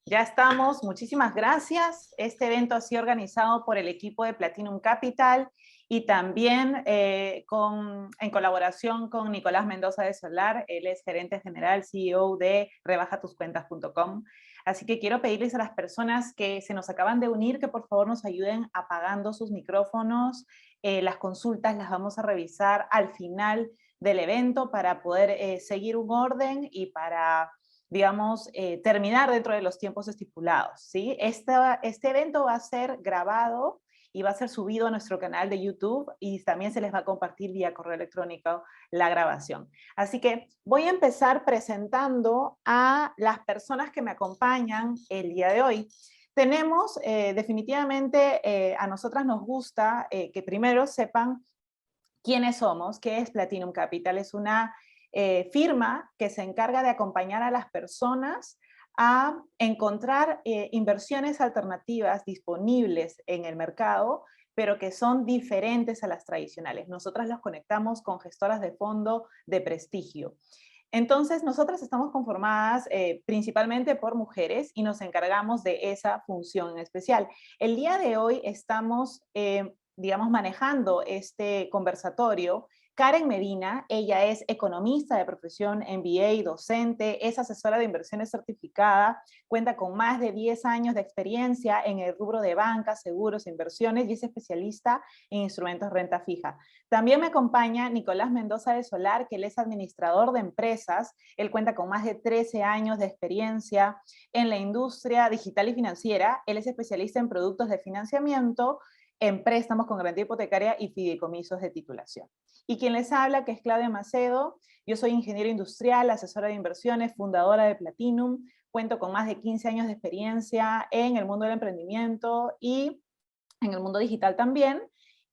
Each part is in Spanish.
Ya estamos, muchísimas gracias. Este evento ha sido organizado por el equipo de Platinum Capital y también en colaboración con Nicolás Mendoza de Solar. Él es gerente general, CEO de rebajatuscuentas.com. Así que quiero pedirles a las personas que se nos acaban de unir que por favor nos ayuden apagando sus micrófonos. Las consultas las vamos a revisar al final del evento para poder seguir un orden y para, digamos, terminar dentro de los tiempos estipulados, ¿sí? Este evento va a ser grabado y va a ser subido a nuestro canal de YouTube y también se les va a compartir vía correo electrónico la grabación. Así que voy a empezar presentando a las personas que me acompañan el día de hoy. Tenemos definitivamente, a nosotras nos gusta que primero sepan quiénes somos, qué es Platinum Capital. Es una firma que se encarga de acompañar a las personas a encontrar inversiones alternativas disponibles en el mercado, pero que son diferentes a las tradicionales. Nosotras las conectamos con gestoras de fondo de prestigio. Entonces, nosotras estamos conformadas principalmente por mujeres y nos encargamos de esa función en especial. El día de hoy estamos, digamos, manejando este conversatorio. Karen Medina, ella es economista de profesión, MBA, docente, es asesora de inversiones certificada, cuenta con más de 10 años de experiencia en el rubro de banca, seguros e inversiones y es especialista en instrumentos renta fija. También me acompaña Nicolás Mendoza de Solar, que él es administrador de empresas. Él cuenta con más de 13 años de experiencia en la industria digital y financiera. Él es especialista en productos de financiamiento, en préstamos con garantía hipotecaria y fideicomisos de titulación. Y quien les habla, que es Claudia Macedo. Yo soy ingeniero industrial, asesora de inversiones, fundadora de Platinum. Cuento con más de 15 años de experiencia en el mundo del emprendimiento y en el mundo digital también.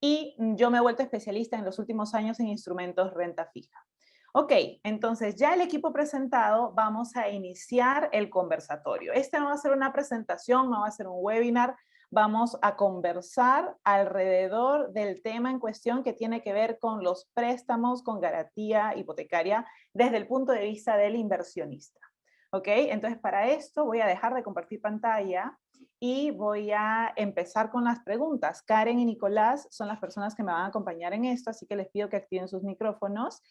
Y yo me he vuelto especialista en los últimos años en instrumentos renta fija. Ok, entonces ya el equipo presentado, vamos a iniciar el conversatorio. Este no va a ser una presentación, no va a ser un webinar, vamos a conversar alrededor del tema en cuestión que tiene que ver con los préstamos con garantía hipotecaria desde el punto de vista del inversionista. Ok, entonces para esto voy a dejar de compartir pantalla y voy a empezar con las preguntas. Karen y Nicolás son las personas que me van a acompañar en esto, así que les pido que activen sus micrófonos.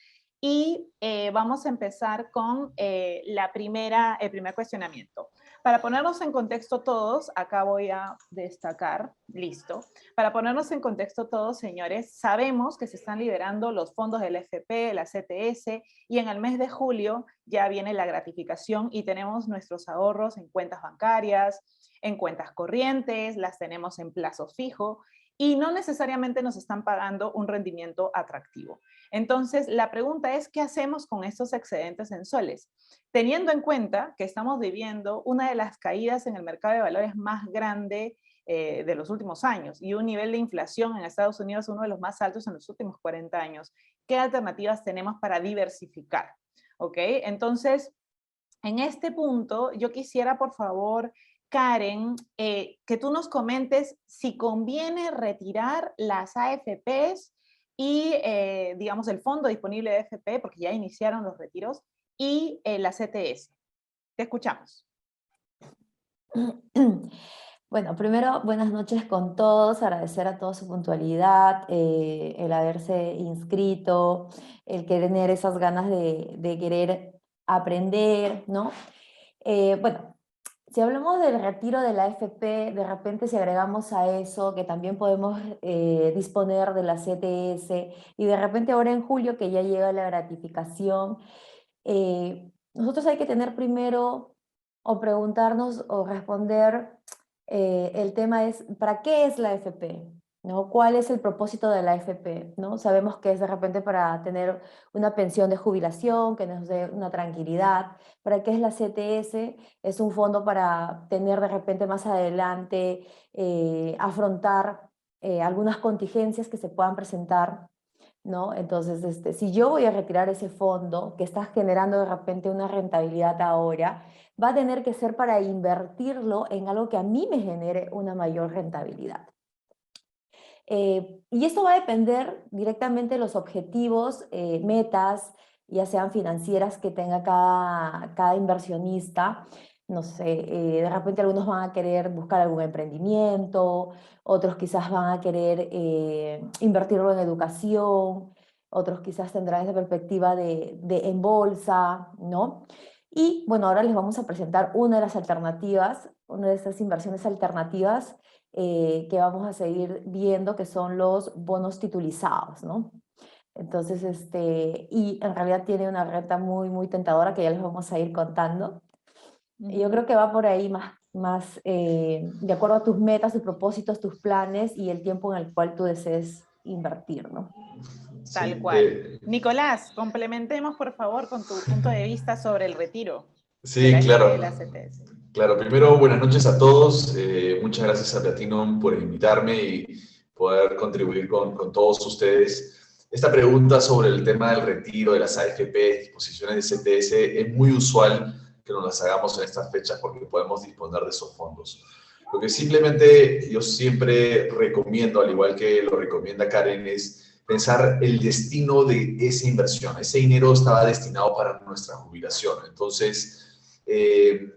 Y vamos a empezar con el primer cuestionamiento. Para ponernos en contexto todos, acá voy a destacar, listo. Para ponernos en contexto todos, señores, sabemos que se están liberando los fondos del FP, la CTS, y en el mes de julio ya viene la gratificación y tenemos nuestros ahorros en cuentas bancarias, en cuentas corrientes, las tenemos en plazo fijo, y no necesariamente nos están pagando un rendimiento atractivo. Entonces, la pregunta es, ¿qué hacemos con estos excedentes en soles? Teniendo en cuenta que estamos viviendo una de las caídas en el mercado de valores más grande de los últimos años y un nivel de inflación en Estados Unidos uno de los más altos en los últimos 40 años. ¿Qué alternativas tenemos para diversificar? ¿Ok? Entonces, en este punto, yo quisiera, por favor, Karen, que tú nos comentes si conviene retirar las AFPs y, digamos, el fondo disponible de AFP, porque ya iniciaron los retiros, y la CTS. Te escuchamos. Bueno, primero, buenas noches con todos, agradecer a todos su puntualidad, el haberse inscrito, el tener esas ganas de querer aprender, ¿no? Bueno, si hablamos del retiro de la AFP, de repente si agregamos a eso que también podemos disponer de la CTS y de repente ahora en julio que ya llega la gratificación, nosotros hay que tener primero o preguntarnos o responder, el tema es, ¿para qué es la AFP? ¿No? ¿Cuál es el propósito de la AFP? ¿No? Sabemos que es de repente para tener una pensión de jubilación, que nos dé una tranquilidad. ¿Para qué es la CTS? Es un fondo para tener de repente más adelante, afrontar algunas contingencias que se puedan presentar, ¿no? Entonces, si yo voy a retirar ese fondo que está generando de repente una rentabilidad ahora, va a tener que ser para invertirlo en algo que a mí me genere una mayor rentabilidad. Y esto va a depender directamente de los objetivos, metas, ya sean financieras que tenga cada inversionista. no sé, de repente algunos van a querer buscar algún emprendimiento, otros quizás van a querer invertirlo en educación, otros quizás tendrán esa perspectiva de en bolsa, ¿no? Y bueno, ahora les vamos a presentar una de las alternativas, una de estas inversiones alternativas que vamos a seguir viendo, que son los bonos titulizados, ¿no? Entonces, y en realidad tiene una renta muy, muy tentadora que ya les vamos a ir contando. Yo creo Ujú. que va por ahí más de acuerdo a tus metas, tus propósitos, tus planes y el tiempo en el cual tú desees invertir, ¿no? Tal Sí, cual. Nicolás, complementemos por favor con tu punto de vista sobre el retiro de la sí, AFP de claro. la CTS. Claro, primero buenas noches a todos. Muchas gracias a Platinum por invitarme y poder contribuir con todos ustedes. Esta pregunta sobre el tema del retiro de las AFP, disposiciones de CTS, es muy usual que nos las hagamos en estas fechas porque podemos disponer de esos fondos. Lo que simplemente yo siempre recomiendo, al igual que lo recomienda Karen, es pensar el destino de esa inversión. Ese dinero estaba destinado para nuestra jubilación. Entonces, eh,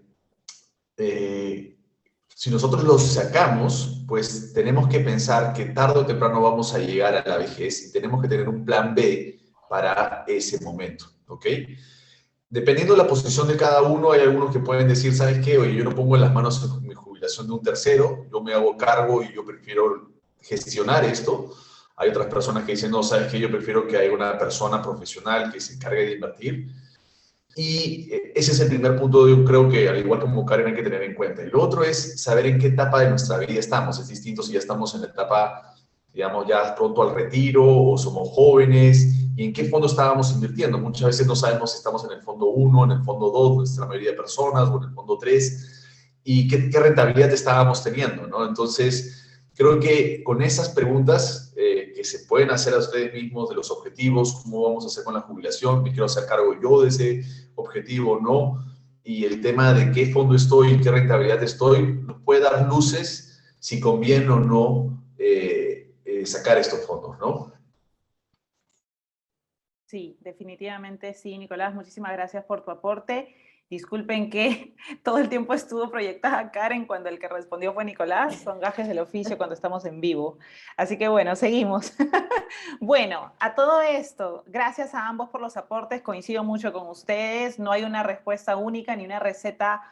si nosotros los sacamos, pues tenemos que pensar que tarde o temprano vamos a llegar a la vejez y tenemos que tener un plan B para ese momento, ¿ok? Dependiendo de la posición de cada uno, hay algunos que pueden decir, ¿sabes qué? Oye, yo no pongo en las manos mi jubilación de un tercero, yo me hago cargo y yo prefiero gestionar esto. Hay otras personas que dicen, no, ¿sabes qué? Yo prefiero que haya una persona profesional que se encargue de invertir. Y ese es el primer punto, yo creo que al igual como Karen hay que tener en cuenta. Y lo otro es saber en qué etapa de nuestra vida estamos. Es distinto si ya estamos en la etapa, digamos, ya pronto al retiro o somos jóvenes y en qué fondo estábamos invirtiendo. Muchas veces no sabemos si estamos en el fondo uno, en el fondo 2, nuestra mayoría de personas, o en el fondo 3 y qué rentabilidad estábamos teniendo, ¿no? Entonces, creo que con esas preguntas que se pueden hacer a ustedes mismos de los objetivos, cómo vamos a hacer con la jubilación, me quiero hacer cargo yo de ese objetivo o no, y el tema de qué fondo estoy y qué rentabilidad estoy, nos puede dar luces si conviene o no sacar estos fondos, ¿no? Sí, definitivamente sí, Nicolás, muchísimas gracias por tu aporte. Disculpen que todo el tiempo estuvo proyectada Karen cuando el que respondió fue Nicolás, son gajes del oficio cuando estamos en vivo. Así que bueno, seguimos. Bueno, a todo esto, gracias a ambos por los aportes, coincido mucho con ustedes, no hay una respuesta única ni una receta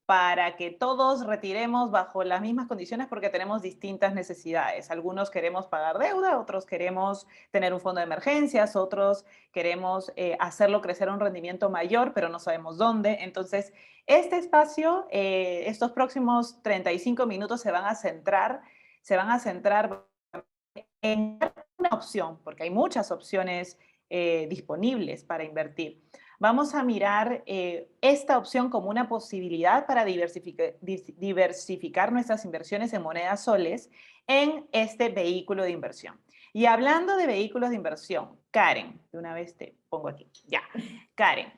para que todos retiremos bajo las mismas condiciones porque tenemos distintas necesidades. Algunos queremos pagar deuda, otros queremos tener un fondo de emergencias, otros queremos hacerlo crecer a un rendimiento mayor, pero no sabemos dónde. Entonces, este espacio, estos próximos 35 minutos se van a centrar en una opción, porque hay muchas opciones disponibles para invertir. Vamos a mirar esta opción como una posibilidad para diversificar nuestras inversiones en monedas soles en este vehículo de inversión. Y hablando de vehículos de inversión, Karen, de una vez te pongo aquí, ya. Karen,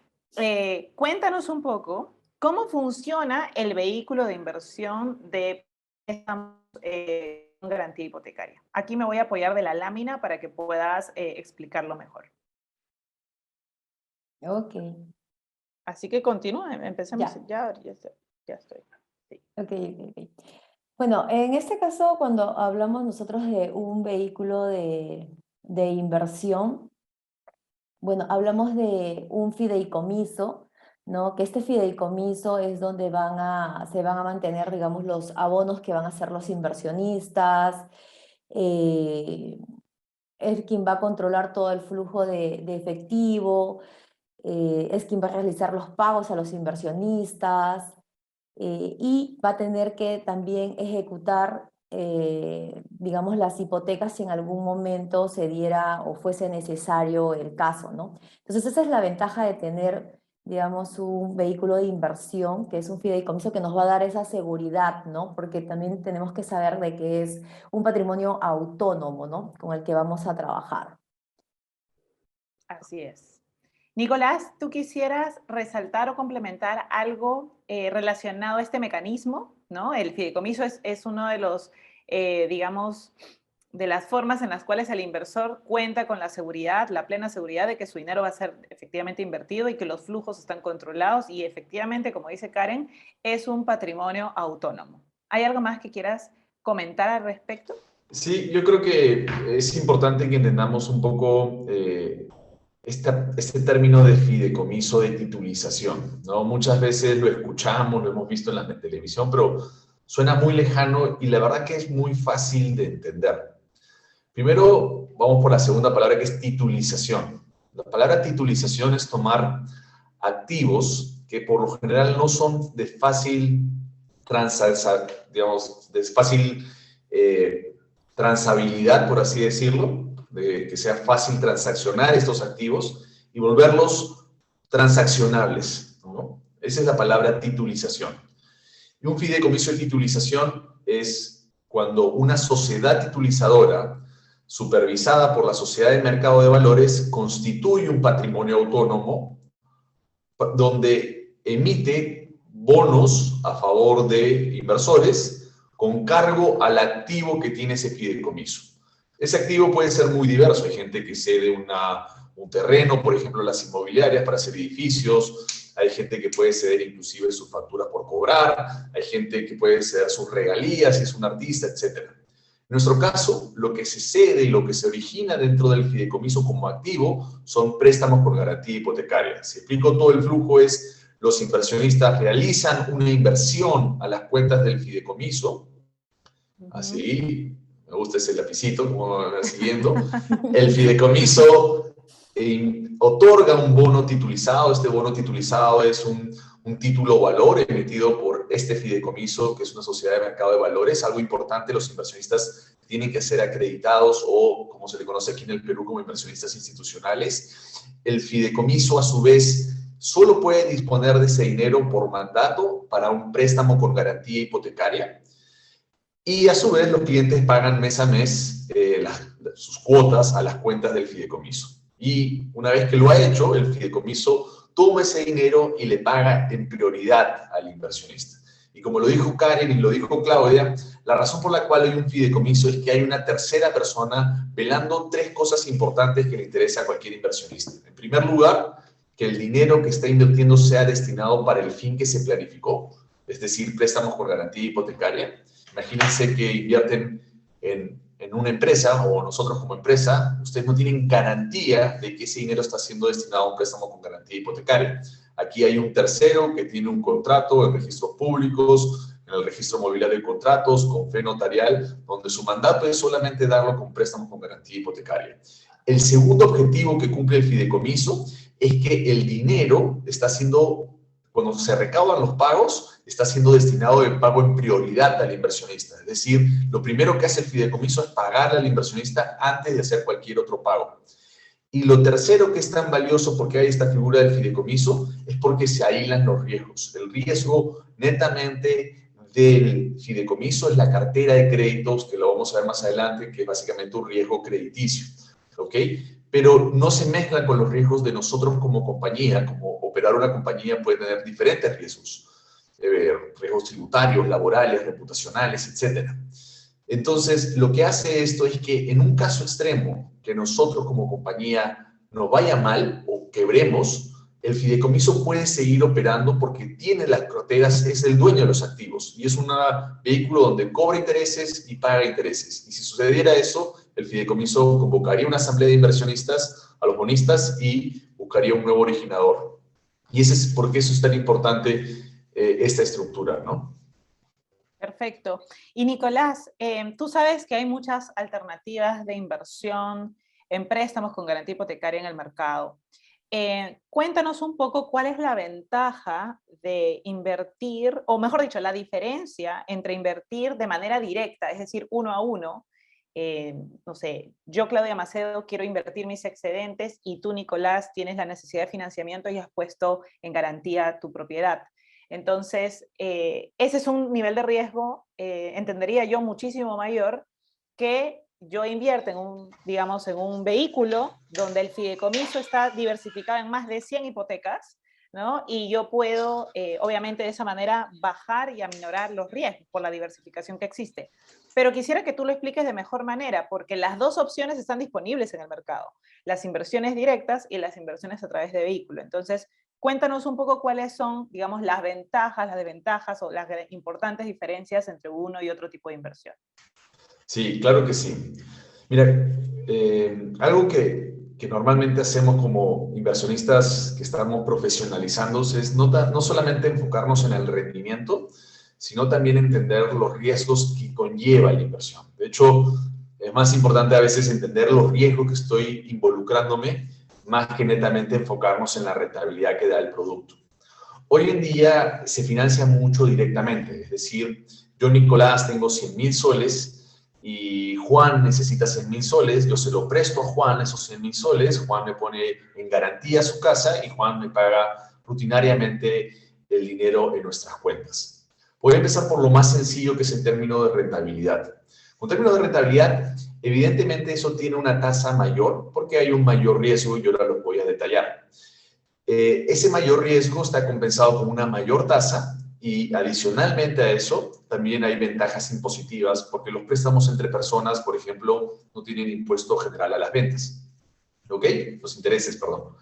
cuéntanos un poco cómo funciona el vehículo de inversión de garantía hipotecaria. Aquí me voy a apoyar de la lámina para que puedas explicarlo mejor. Ok, Así que continúa, empecemos, ya, ya estoy. Sí. ok. Bueno, en este caso, cuando hablamos nosotros de un vehículo de inversión, bueno, hablamos de un fideicomiso, ¿no? Que este fideicomiso es donde se van a mantener, digamos, los abonos que van a hacer los inversionistas, eh, es quien va a controlar todo el flujo de efectivo, es quien va a realizar los pagos a los inversionistas, y va a tener que también ejecutar, digamos, las hipotecas si en algún momento se diera o fuese necesario el caso, ¿no? Entonces esa es la ventaja de tener, digamos, un vehículo de inversión, que es un fideicomiso que nos va a dar esa seguridad, ¿no? Porque también tenemos que saber de que es un patrimonio autónomo, ¿no? Con el que vamos a trabajar. Así es. Nicolás, ¿tú quisieras resaltar o complementar algo relacionado a este mecanismo? ¿No? El fideicomiso es uno de los, digamos, de las formas en las cuales el inversor cuenta con la seguridad, la plena seguridad de que su dinero va a ser efectivamente invertido y que los flujos están controlados y efectivamente, como dice Karen, es un patrimonio autónomo. ¿Hay algo más que quieras comentar al respecto? Sí, yo creo que es importante que entendamos un poco este término de fideicomiso de titulización, ¿no? Muchas veces lo escuchamos, lo hemos visto en la televisión, pero suena muy lejano y la verdad que es muy fácil de entender. Primero, vamos por la segunda palabra, que es titulización. La palabra titulización es tomar activos que por lo general no son de fácil digamos, de fácil transabilidad, por así decirlo, de que sea fácil transaccionar estos activos y volverlos transaccionables, ¿no? Esa es la palabra titulización. Y un fideicomiso de titulización es cuando una sociedad titulizadora, supervisada por la Sociedad de Mercado de Valores, constituye un patrimonio autónomo donde emite bonos a favor de inversores con cargo al activo que tiene ese fideicomiso. Ese activo puede ser muy diverso. Hay gente que cede un terreno, por ejemplo, las inmobiliarias para hacer edificios. Hay gente que puede ceder inclusive sus facturas por cobrar. Hay gente que puede ceder sus regalías si es un artista, etc. En nuestro caso, lo que se cede y lo que se origina dentro del fideicomiso como activo son préstamos por garantía hipotecaria. Si explico todo el flujo es, los inversionistas realizan una inversión a las cuentas del fideicomiso, así, me gusta ese lapicito, como van siguiendo. El fideicomiso otorga un bono titulizado. Este bono titulizado es un título valor emitido por este fideicomiso, que es una sociedad de mercado de valores. Algo importante, los inversionistas tienen que ser acreditados o, como se le conoce aquí en el Perú, como inversionistas institucionales. El fideicomiso, a su vez, solo puede disponer de ese dinero por mandato para un préstamo con garantía hipotecaria. Y a su vez los clientes pagan mes a mes sus cuotas a las cuentas del fideicomiso. Y una vez que lo ha hecho, el fideicomiso toma ese dinero y le paga en prioridad al inversionista. Y como lo dijo Karen y lo dijo Claudia, la razón por la cual hay un fideicomiso es que hay una tercera persona velando tres cosas importantes que le interesa a cualquier inversionista. En primer lugar, que el dinero que está invirtiendo sea destinado para el fin que se planificó, es decir, préstamos con garantía hipotecaria. Imagínense que invierten en una empresa, o nosotros como empresa, ustedes no tienen garantía de que ese dinero está siendo destinado a un préstamo con garantía hipotecaria. Aquí hay un tercero que tiene un contrato en registros públicos, en el registro mobiliario de contratos, con fe notarial, donde su mandato es solamente darlo con préstamos con garantía hipotecaria. El segundo objetivo que cumple el fideicomiso es que el dinero está siendo, cuando se recaudan los pagos, está siendo destinado de pago en prioridad al inversionista. Es decir, lo primero que hace el fideicomiso es pagarle al inversionista antes de hacer cualquier otro pago. Y lo tercero que es tan valioso porque hay esta figura del fideicomiso es porque se aíslan los riesgos. El riesgo netamente del fideicomiso es la cartera de créditos, que lo vamos a ver más adelante, que es básicamente un riesgo crediticio, ¿ok? Pero no se mezclan con los riesgos de nosotros como compañía. Como operar una compañía puede tener diferentes riesgos. Riesgos tributarios, laborales, reputacionales, etc. Entonces, lo que hace esto es que en un caso extremo, que nosotros como compañía nos vaya mal o quebremos, el fideicomiso puede seguir operando porque tiene las carteras, es el dueño de los activos y es un vehículo donde cobra intereses y paga intereses. Y si sucediera eso, el fideicomiso convocaría una asamblea de inversionistas a los bonistas y buscaría un nuevo originador. Y ese es por qué eso es tan importante, esta estructura, ¿no? Perfecto. Y Nicolás, tú sabes que hay muchas alternativas de inversión en préstamos con garantía hipotecaria en el mercado. Cuéntanos un poco cuál es la ventaja de invertir, o mejor dicho, la diferencia entre invertir de manera directa, es decir, uno a uno. No sé, yo, Claudia Macedo, quiero invertir mis excedentes y tú, Nicolás, tienes la necesidad de financiamiento y has puesto en garantía tu propiedad. Entonces, ese es un nivel de riesgo, entendería yo, muchísimo mayor que yo invierto en un, digamos, en un vehículo donde el fideicomiso está diversificado en más de 100 hipotecas, ¿no? Y yo puedo, obviamente, de esa manera bajar y aminorar los riesgos por la diversificación que existe. Pero quisiera que tú lo expliques de mejor manera, porque las dos opciones están disponibles en el mercado, las inversiones directas y las inversiones a través de vehículo. Entonces, cuéntanos un poco cuáles son, digamos, las ventajas, las desventajas o las importantes diferencias entre uno y otro tipo de inversión. Sí, claro que sí. Mira, algo que normalmente hacemos como inversionistas que estamos profesionalizándose es no solamente enfocarnos en el rendimiento, sino también entender los riesgos que conlleva la inversión. De hecho, es más importante a veces entender los riesgos que estoy involucrándome, más que netamente enfocarnos en la rentabilidad que da el producto. Hoy en día se financia mucho directamente, es decir, yo, Nicolás, tengo 100.000 soles y Juan necesita 100.000 soles, yo se lo presto a Juan esos 100.000 soles, Juan me pone en garantía su casa y Juan me paga rutinariamente el dinero en nuestras cuentas. Voy a empezar por lo más sencillo, que es el término de rentabilidad. Con término de rentabilidad, evidentemente eso tiene una tasa mayor porque hay un mayor riesgo y yo ahora los voy a detallar. Ese mayor riesgo está compensado con una mayor tasa y adicionalmente a eso también hay ventajas impositivas porque los préstamos entre personas, por ejemplo, no tienen impuesto general a las ventas. ¿Ok? Los intereses, perdón.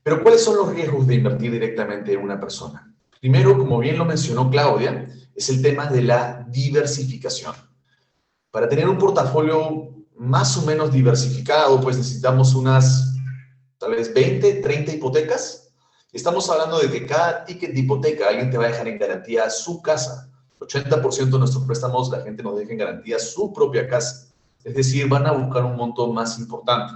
Pero ¿cuáles son los riesgos de invertir directamente en una persona? Primero, como bien lo mencionó Claudia, es el tema de la diversificación. Para tener un portafolio más o menos diversificado, pues necesitamos unas, tal vez 20, 30 hipotecas. Estamos hablando de que cada ticket de hipoteca alguien te va a dejar en garantía su casa. 80% de nuestros préstamos la gente nos deja en garantía su propia casa. Es decir, van a buscar un monto más importante.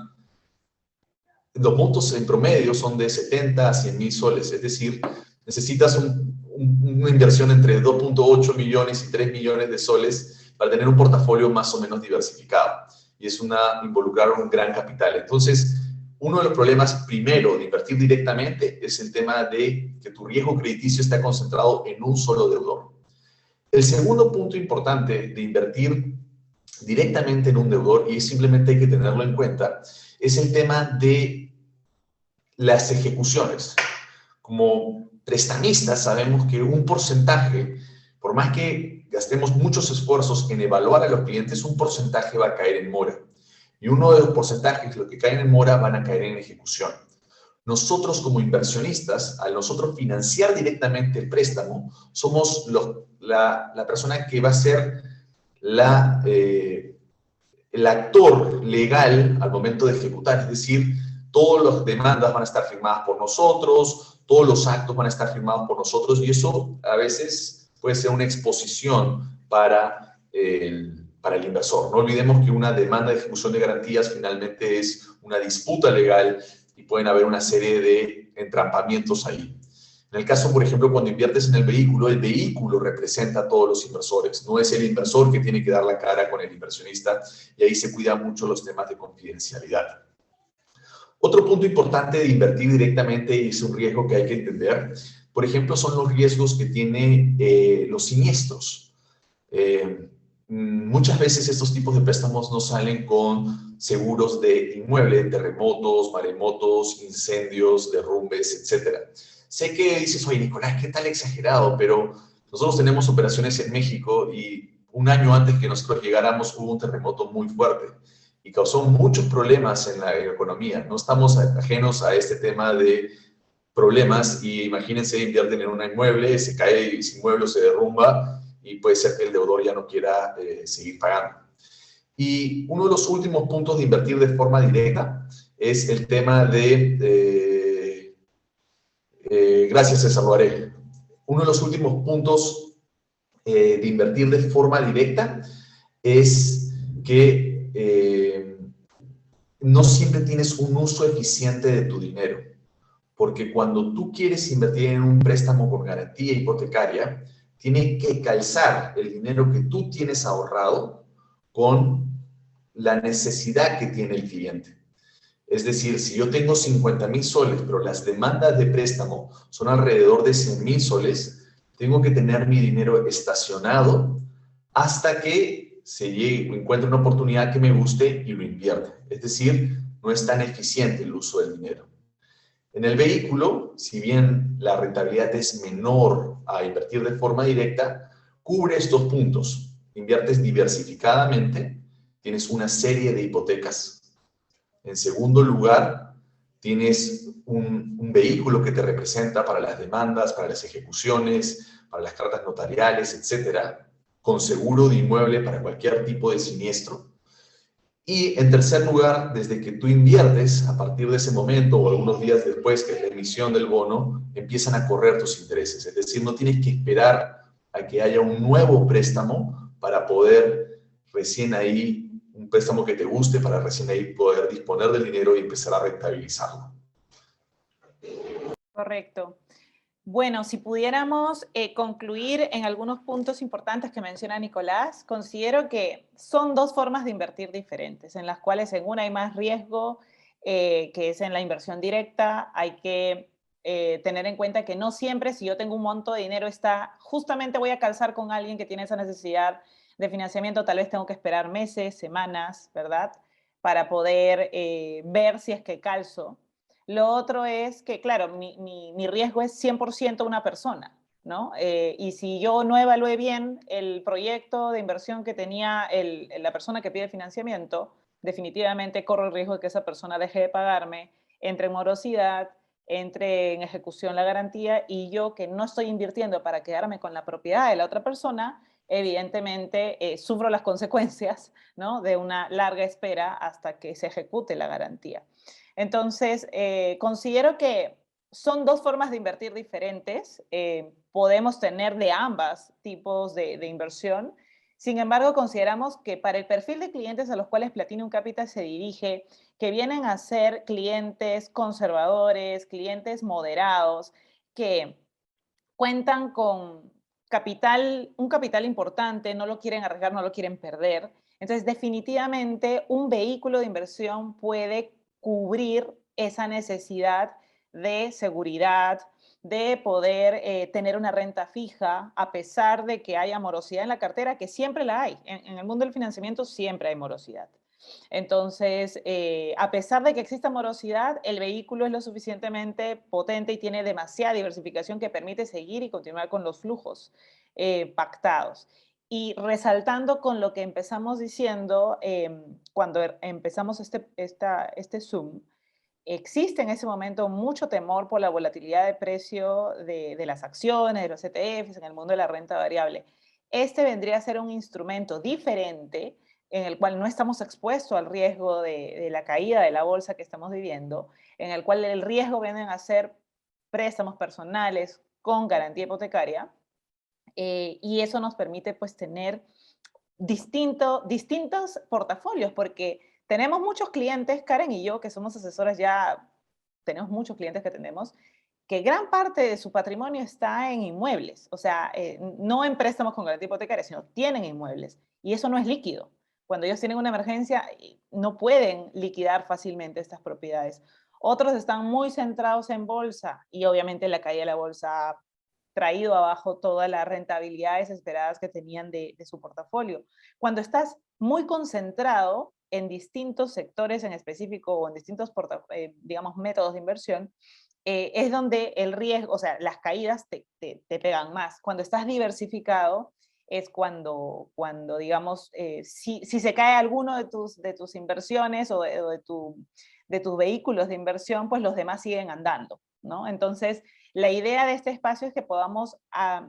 Los montos en promedio son de 70 a 100.000 soles. Es decir, necesitas una inversión entre 2.8 millones y 3 millones de soles para tener un portafolio más o menos diversificado. Y es involucrar un gran capital. Entonces, uno de los problemas, primero, de invertir directamente es el tema de que tu riesgo crediticio está concentrado en un solo deudor. El segundo punto importante de invertir directamente en un deudor, y simplemente hay que tenerlo en cuenta, es el tema de las ejecuciones. Como prestamistas sabemos que un porcentaje, por más que gastemos muchos esfuerzos en evaluar a los clientes, un porcentaje va a caer en mora. Y uno de los porcentajes, los que caen en mora, van a caer en ejecución. Nosotros como inversionistas, al nosotros financiar directamente el préstamo, somos la persona que va a ser el actor legal al momento de ejecutar. Es decir, todas las demandas van a estar firmadas por nosotros, todos los actos van a estar firmados por nosotros y eso a veces puede ser una exposición para el inversor. No olvidemos que una demanda de ejecución de garantías finalmente es una disputa legal y pueden haber una serie de entrampamientos ahí. En el caso, por ejemplo, cuando inviertes en el vehículo representa a todos los inversores. No es el inversor que tiene que dar la cara con el inversionista y ahí se cuidan mucho los temas de confidencialidad. Otro punto importante de invertir directamente y es un riesgo que hay que entender, por ejemplo, son los riesgos que tienen los siniestros. Muchas veces estos tipos de préstamos no salen con seguros de inmueble, terremotos, maremotos, incendios, derrumbes, etc. Sé que dices, oye, Nicolás, ¿qué tal exagerado? Pero nosotros tenemos operaciones en México y un año antes que nosotros llegáramos hubo un terremoto muy fuerte y causó muchos problemas en la economía. No estamos ajenos a este tema de problemas y imagínense, invierten en un inmueble, se cae ese inmueble, se derrumba y puede ser que el deudor ya no quiera seguir pagando. Y uno de los últimos puntos de invertir de forma directa es el tema de gracias, César, lo haré. Uno de los últimos puntos de invertir de forma directa es que no siempre tienes un uso eficiente de tu dinero, porque cuando tú quieres invertir en un préstamo con garantía hipotecaria, tiene que calzar el dinero que tú tienes ahorrado con la necesidad que tiene el cliente. Es decir, si yo tengo 50.000 soles, pero las demandas de préstamo son alrededor de 100.000 soles, tengo que tener mi dinero estacionado hasta que encuentre una oportunidad que me guste y lo invierta. Es decir, no es tan eficiente el uso del dinero. En el vehículo, si bien la rentabilidad es menor a invertir de forma directa, cubre estos puntos. Inviertes diversificadamente, tienes una serie de hipotecas. En segundo lugar, tienes un vehículo que te representa para las demandas, para las ejecuciones, para las cartas notariales, etcétera, con seguro de inmueble para cualquier tipo de siniestro. Y en tercer lugar, desde que tú inviertes, a partir de ese momento o algunos días después, que es la emisión del bono, empiezan a correr tus intereses. Es decir, no tienes que esperar a que haya un nuevo préstamo para poder recién ahí, un préstamo que te guste, para recién ahí poder disponer del dinero y empezar a rentabilizarlo. Correcto. Bueno, si pudiéramos concluir en algunos puntos importantes que menciona Nicolás, considero que son dos formas de invertir diferentes, en las cuales en una hay más riesgo, que es en la inversión directa. Hay que tener en cuenta que no siempre, si yo tengo un monto de dinero, justamente voy a calzar con alguien que tiene esa necesidad de financiamiento. Tal vez tengo que esperar meses, semanas, ¿verdad? Para poder ver si es que calzo. Lo otro es que, claro, mi riesgo es 100% una persona, ¿no? Y si yo no evalué bien el proyecto de inversión que tenía la persona que pide financiamiento, definitivamente corro el riesgo de que esa persona deje de pagarme, entre en morosidad, entre en ejecución la garantía, y yo, que no estoy invirtiendo para quedarme con la propiedad de la otra persona, evidentemente sufro las consecuencias, ¿no?, de una larga espera hasta que se ejecute la garantía. Entonces, considero que son dos formas de invertir diferentes. Podemos tener de ambas tipos de inversión. Sin embargo, consideramos que para el perfil de clientes a los cuales Platinum Capital se dirige, que vienen a ser clientes conservadores, clientes moderados, que cuentan con un capital importante, no lo quieren arriesgar, no lo quieren perder. Entonces, definitivamente, un vehículo de inversión puede cubrir esa necesidad de seguridad, de poder tener una renta fija, a pesar de que haya morosidad en la cartera, que siempre la hay. En el mundo del financiamiento siempre hay morosidad. Entonces, a pesar de que exista morosidad, el vehículo es lo suficientemente potente y tiene demasiada diversificación que permite seguir y continuar con los flujos pactados. Y resaltando con lo que empezamos diciendo cuando empezamos este Zoom, existe en ese momento mucho temor por la volatilidad de precio de las acciones, de los ETFs, en el mundo de la renta variable. Este vendría a ser un instrumento diferente en el cual no estamos expuestos al riesgo de la caída de la bolsa que estamos viviendo, en el cual el riesgo vienen a ser préstamos personales con garantía hipotecaria, y eso nos permite pues tener distintos portafolios, porque tenemos muchos clientes, Karen y yo, que somos asesoras, ya tenemos muchos clientes que tenemos, que gran parte de su patrimonio está en inmuebles, o sea, no en préstamos con garantía hipotecaria, sino tienen inmuebles, y eso no es líquido. Cuando ellos tienen una emergencia, no pueden liquidar fácilmente estas propiedades. Otros están muy centrados en bolsa, y obviamente la caída de la bolsa ha traído abajo todas las rentabilidades esperadas que tenían de su portafolio. Cuando estás muy concentrado en distintos sectores en específico o en distintos, digamos, métodos de inversión, es donde el riesgo, o sea, las caídas te pegan más. Cuando estás diversificado es cuando digamos, si se cae alguno de tus inversiones o de tus vehículos de inversión, pues los demás siguen andando, ¿no? Entonces, la idea de este espacio es que podamos,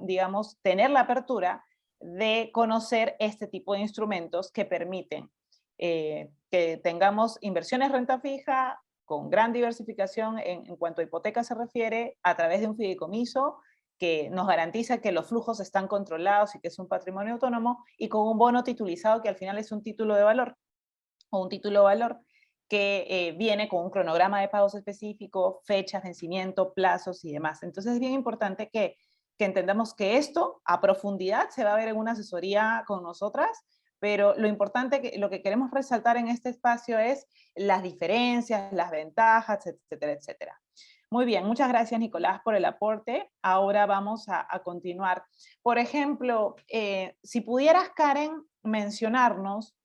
digamos, tener la apertura de conocer este tipo de instrumentos que permiten que tengamos inversiones renta fija con gran diversificación en cuanto a hipotecas se refiere, a través de un fideicomiso que nos garantiza que los flujos están controlados y que es un patrimonio autónomo, y con un bono titulizado que al final es un título de valor o un título de valor que viene con un cronograma de pagos específico, fechas, vencimiento, plazos y demás. Entonces es bien importante que entendamos que esto a profundidad se va a ver en una asesoría con nosotras, pero lo importante, lo que queremos resaltar en este espacio es las diferencias, las ventajas, etcétera, etcétera. Muy bien, muchas gracias Nicolás por el aporte. Ahora vamos a continuar. Por ejemplo, si pudieras, Karen, mencionarnos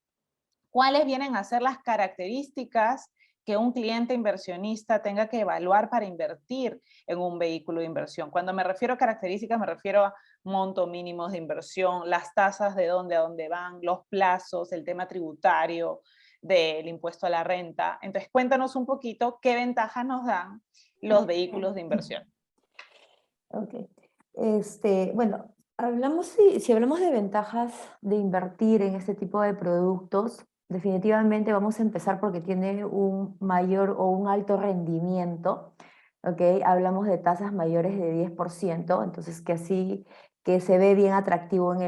cuáles vienen a ser las características que un cliente inversionista tenga que evaluar para invertir en un vehículo de inversión? Cuando me refiero a características, me refiero a monto mínimos de inversión, las tasas de dónde a dónde van, los plazos, el tema tributario del impuesto a la renta. Entonces, cuéntanos un poquito qué ventajas nos dan los vehículos de inversión. Ok. Bueno, si hablamos de ventajas de invertir en este tipo de productos, definitivamente vamos a empezar porque tiene un mayor o un alto rendimiento, ¿ok? Hablamos de tasas mayores de 10%, entonces que se ve bien atractivo en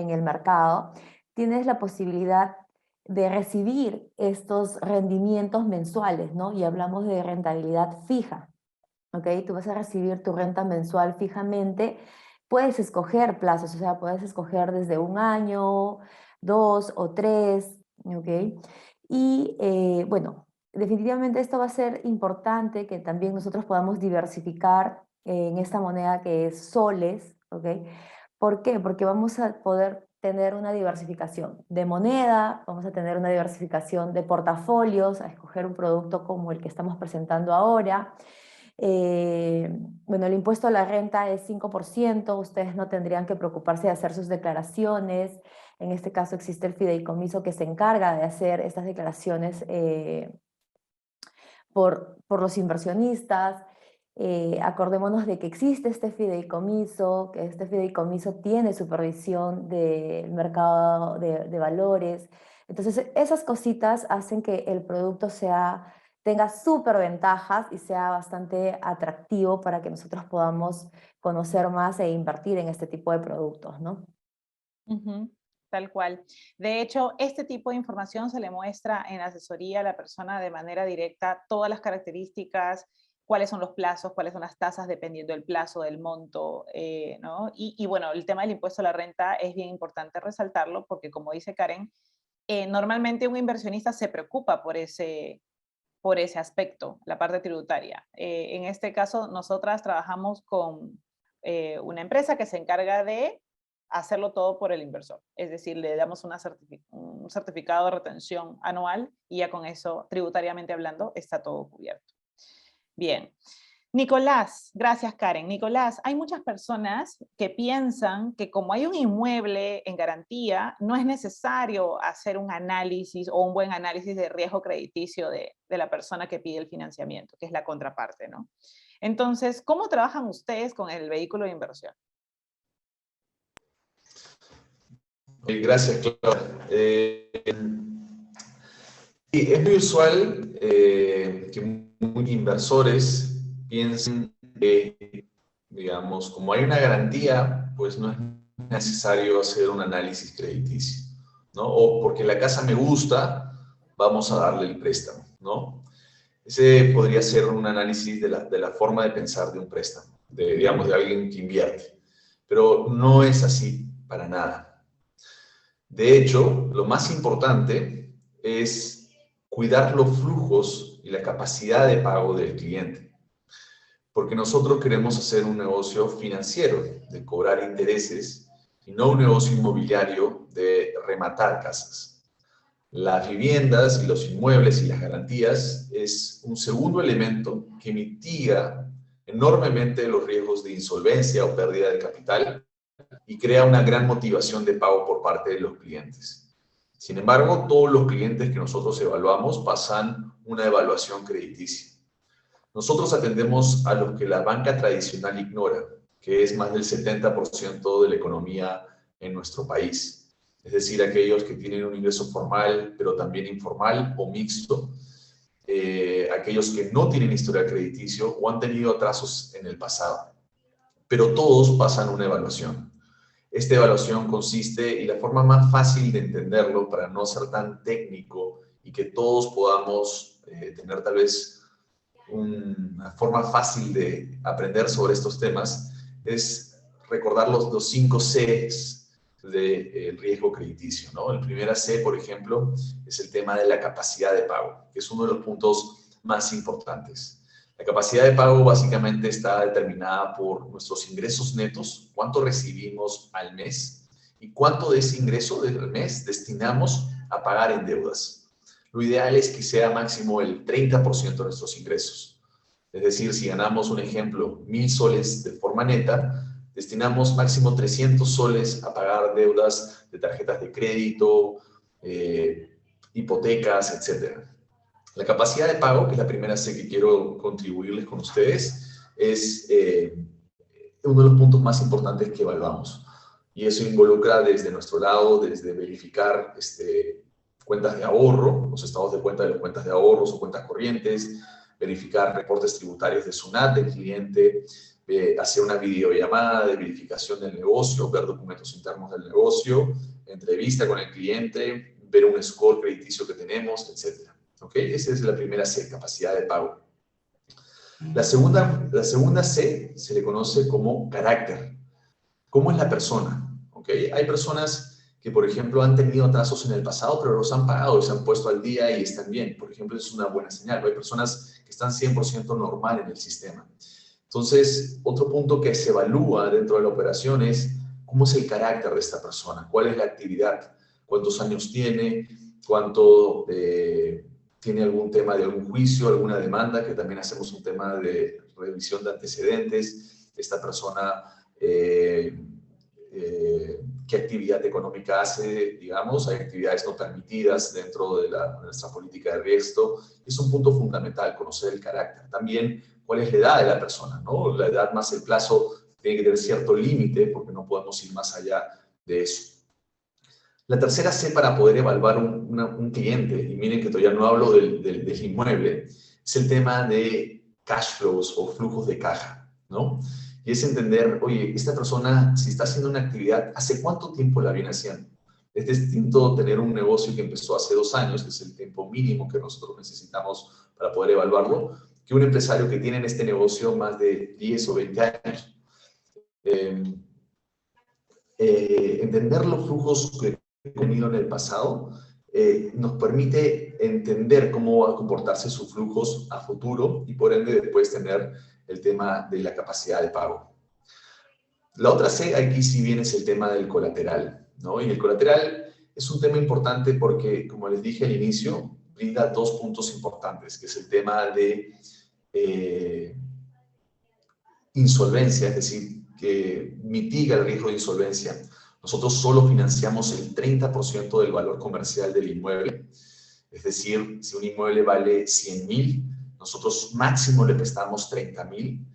el mercado. Tienes la posibilidad de recibir estos rendimientos mensuales, ¿no? Y hablamos de rentabilidad fija. ¿Ok? Tú vas a recibir tu renta mensual fijamente. Puedes escoger plazos, o sea, puedes escoger desde 1 año, 2 o 3, ¿ok? Y bueno, definitivamente esto va a ser importante que también nosotros podamos diversificar en esta moneda que es soles, ¿ok? ¿Por qué? Porque vamos a poder tener una diversificación de moneda, vamos a tener una diversificación de portafolios, a escoger un producto como el que estamos presentando ahora. Bueno, el impuesto a la renta es 5%, ustedes no tendrían que preocuparse de hacer sus declaraciones. En este caso existe el fideicomiso que se encarga de hacer estas declaraciones por los inversionistas. Acordémonos de que existe este fideicomiso, que este fideicomiso tiene supervisión del mercado de valores. Entonces, esas cositas hacen que el producto tenga súper ventajas y sea bastante atractivo para que nosotros podamos conocer más e invertir en este tipo de productos, ¿no? Tal cual. De hecho, este tipo de información se le muestra en asesoría a la persona de manera directa, todas las características, cuáles son los plazos, cuáles son las tasas dependiendo del plazo, del monto, ¿no? Y bueno, el tema del impuesto a la renta es bien importante resaltarlo porque, como dice Karen, normalmente un inversionista se preocupa por ese aspecto, la parte tributaria. En este caso, nosotras trabajamos con una empresa que se encarga de hacerlo todo por el inversor. Es decir, le damos un certificado de retención anual y ya con eso, tributariamente hablando, está todo cubierto. Bien. Nicolás, gracias Karen. Nicolás, hay muchas personas que piensan que como hay un inmueble en garantía, no es necesario hacer un análisis o un buen análisis de riesgo crediticio de la persona que pide el financiamiento, que es la contraparte, ¿no? Entonces, ¿cómo trabajan ustedes con el vehículo de inversión? Gracias, Clara. Es muy usual que muchos inversores piensen que, digamos, como hay una garantía, pues no es necesario hacer un análisis crediticio, ¿no? O porque la casa me gusta, vamos a darle el préstamo, ¿no? Ese podría ser un análisis de la forma de pensar de un préstamo, digamos, de alguien que invierte. Pero no es así para nada. De hecho, lo más importante es cuidar los flujos y la capacidad de pago del cliente. Porque nosotros queremos hacer un negocio financiero, de cobrar intereses, y no un negocio inmobiliario de rematar casas. Las viviendas y los inmuebles y las garantías es un segundo elemento que mitiga enormemente los riesgos de insolvencia o pérdida de capital y crea una gran motivación de pago por parte de los clientes. Sin embargo, todos los clientes que nosotros evaluamos pasan una evaluación crediticia. Nosotros atendemos a lo que la banca tradicional ignora, que es más del 70% de la economía en nuestro país. Es decir, aquellos que tienen un ingreso formal, pero también informal o mixto, aquellos que no tienen historial crediticio o han tenido atrasos en el pasado. Pero todos pasan una evaluación. Esta evaluación consiste, y la forma más fácil de entenderlo para no ser tan técnico y que todos podamos tener tal vez una forma fácil de aprender sobre estos temas, es recordar los 5 Cs del riesgo crediticio, ¿no? El primer C, por ejemplo, es el tema de la capacidad de pago, que es uno de los puntos más importantes. La capacidad de pago básicamente está determinada por nuestros ingresos netos, cuánto recibimos al mes y cuánto de ese ingreso del mes destinamos a pagar en deudas. lo ideal es que sea máximo el 30% de nuestros ingresos. Es decir, si ganamos, un ejemplo, 1.000 soles de forma neta, destinamos máximo 300 soles a pagar deudas de tarjetas de crédito, hipotecas, etc. La capacidad de pago, que es la primera C que quiero contribuirles con ustedes, es uno de los puntos más importantes que evaluamos. Y eso involucra desde nuestro lado, desde verificar cuentas de ahorro, los estados de cuenta de las cuentas de ahorros o cuentas corrientes, verificar reportes tributarios de SUNAT del cliente, hacer una videollamada de verificación del negocio, ver documentos internos del negocio, entrevista con el cliente, ver un score crediticio que tenemos, etc. ¿Ok? Esa es la primera C, capacidad de pago. La segunda C se le conoce como carácter. ¿Cómo es la persona? ¿Ok? Hay personas que, por ejemplo, han tenido atrasos en el pasado, pero los han pagado y se han puesto al día y están bien. Por ejemplo, es una buena señal. Hay personas que están 100% normal en el sistema. Entonces, otro punto que se evalúa dentro de la operación es cómo es el carácter de esta persona, cuál es la actividad, cuántos años tiene, cuánto tiene algún tema de algún juicio, alguna demanda, que también hacemos un tema de revisión de antecedentes. Esta persona, qué actividad económica hace, digamos, hay actividades no permitidas dentro de nuestra política de riesgo. Es un punto fundamental, conocer el carácter. También, cuál es la edad de la persona, ¿no? La edad más el plazo tiene que tener cierto límite, porque no podemos ir más allá de eso. La tercera C para poder evaluar un cliente, y miren que todavía no hablo del inmueble, es el tema de cash flows o flujos de caja, ¿no? Y es entender, oye, esta persona, si está haciendo una actividad, ¿hace cuánto tiempo la viene haciendo? Es distinto tener un negocio que empezó hace 2 años, que es el tiempo mínimo que nosotros necesitamos para poder evaluarlo, que un empresario que tiene en este negocio más de 10 o 20 años. Entender los flujos que han tenido en el pasado nos permite entender cómo va a comportarse sus flujos a futuro y por ende después tener el tema de la capacidad de pago. La otra C, aquí sí viene, es el tema del colateral, ¿no? Y el colateral es un tema importante porque, como les dije al inicio, brinda 2 puntos importantes, que es el tema de insolvencia, es decir, que mitiga el riesgo de insolvencia. Nosotros solo financiamos el 30% del valor comercial del inmueble. Es decir, si un inmueble vale 100.000, nosotros máximo le prestamos 30.000.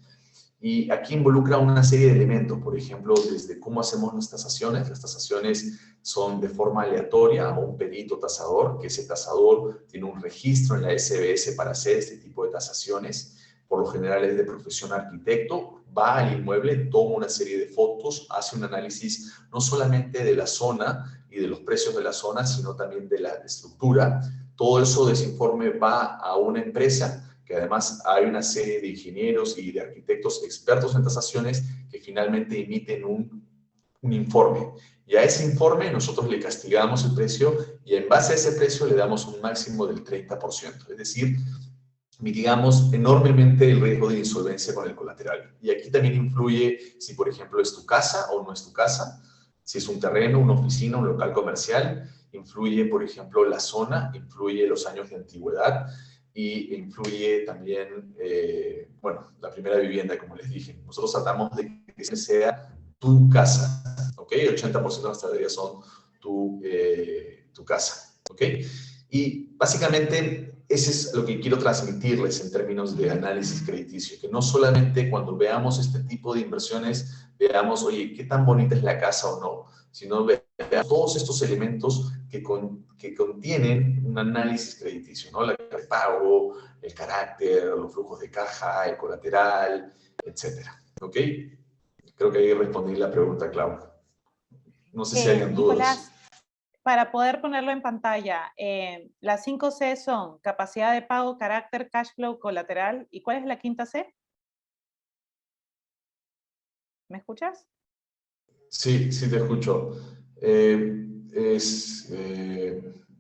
Y aquí involucra una serie de elementos, por ejemplo, desde cómo hacemos las tasaciones. Las tasaciones son de forma aleatoria a un perito tasador, que ese tasador tiene un registro en la SBS para hacer este tipo de tasaciones. Por lo general es de profesión arquitecto, va al inmueble, toma una serie de fotos, hace un análisis no solamente de la zona y de los precios de la zona, sino también de la estructura. Todo eso de ese informe va a una empresa, que además hay una serie de ingenieros y de arquitectos expertos en tasaciones que finalmente emiten un informe. Y a ese informe nosotros le castigamos el precio y en base a ese precio le damos un máximo del 30%. Es decir, mitigamos enormemente el riesgo de insolvencia con el colateral. Y aquí también influye si, por ejemplo, es tu casa o no es tu casa, si es un terreno, una oficina, un local comercial, influye, por ejemplo, la zona, influye los años de antigüedad y influye también, bueno, la primera vivienda, como les dije. Nosotros tratamos de que sea tu casa, ¿ok? El 80% de nuestras áreas son tu casa, ¿ok? Y básicamente ese es lo que quiero transmitirles en términos de análisis crediticio, que no solamente cuando veamos este tipo de inversiones veamos, oye, qué tan bonita es la casa o no, sino veamos todos estos elementos que contienen un análisis crediticio, ¿no? La carga de pago, el carácter, los flujos de caja, el colateral, etcétera, ¿ok? Creo que ahí respondí la pregunta, Clau. No sé si hay dudas. Nicolás, para poder ponerlo en pantalla, las 5 C son capacidad de pago, carácter, cash flow, colateral. ¿Y cuál es la quinta C? ¿Me escuchas? Sí, sí te escucho.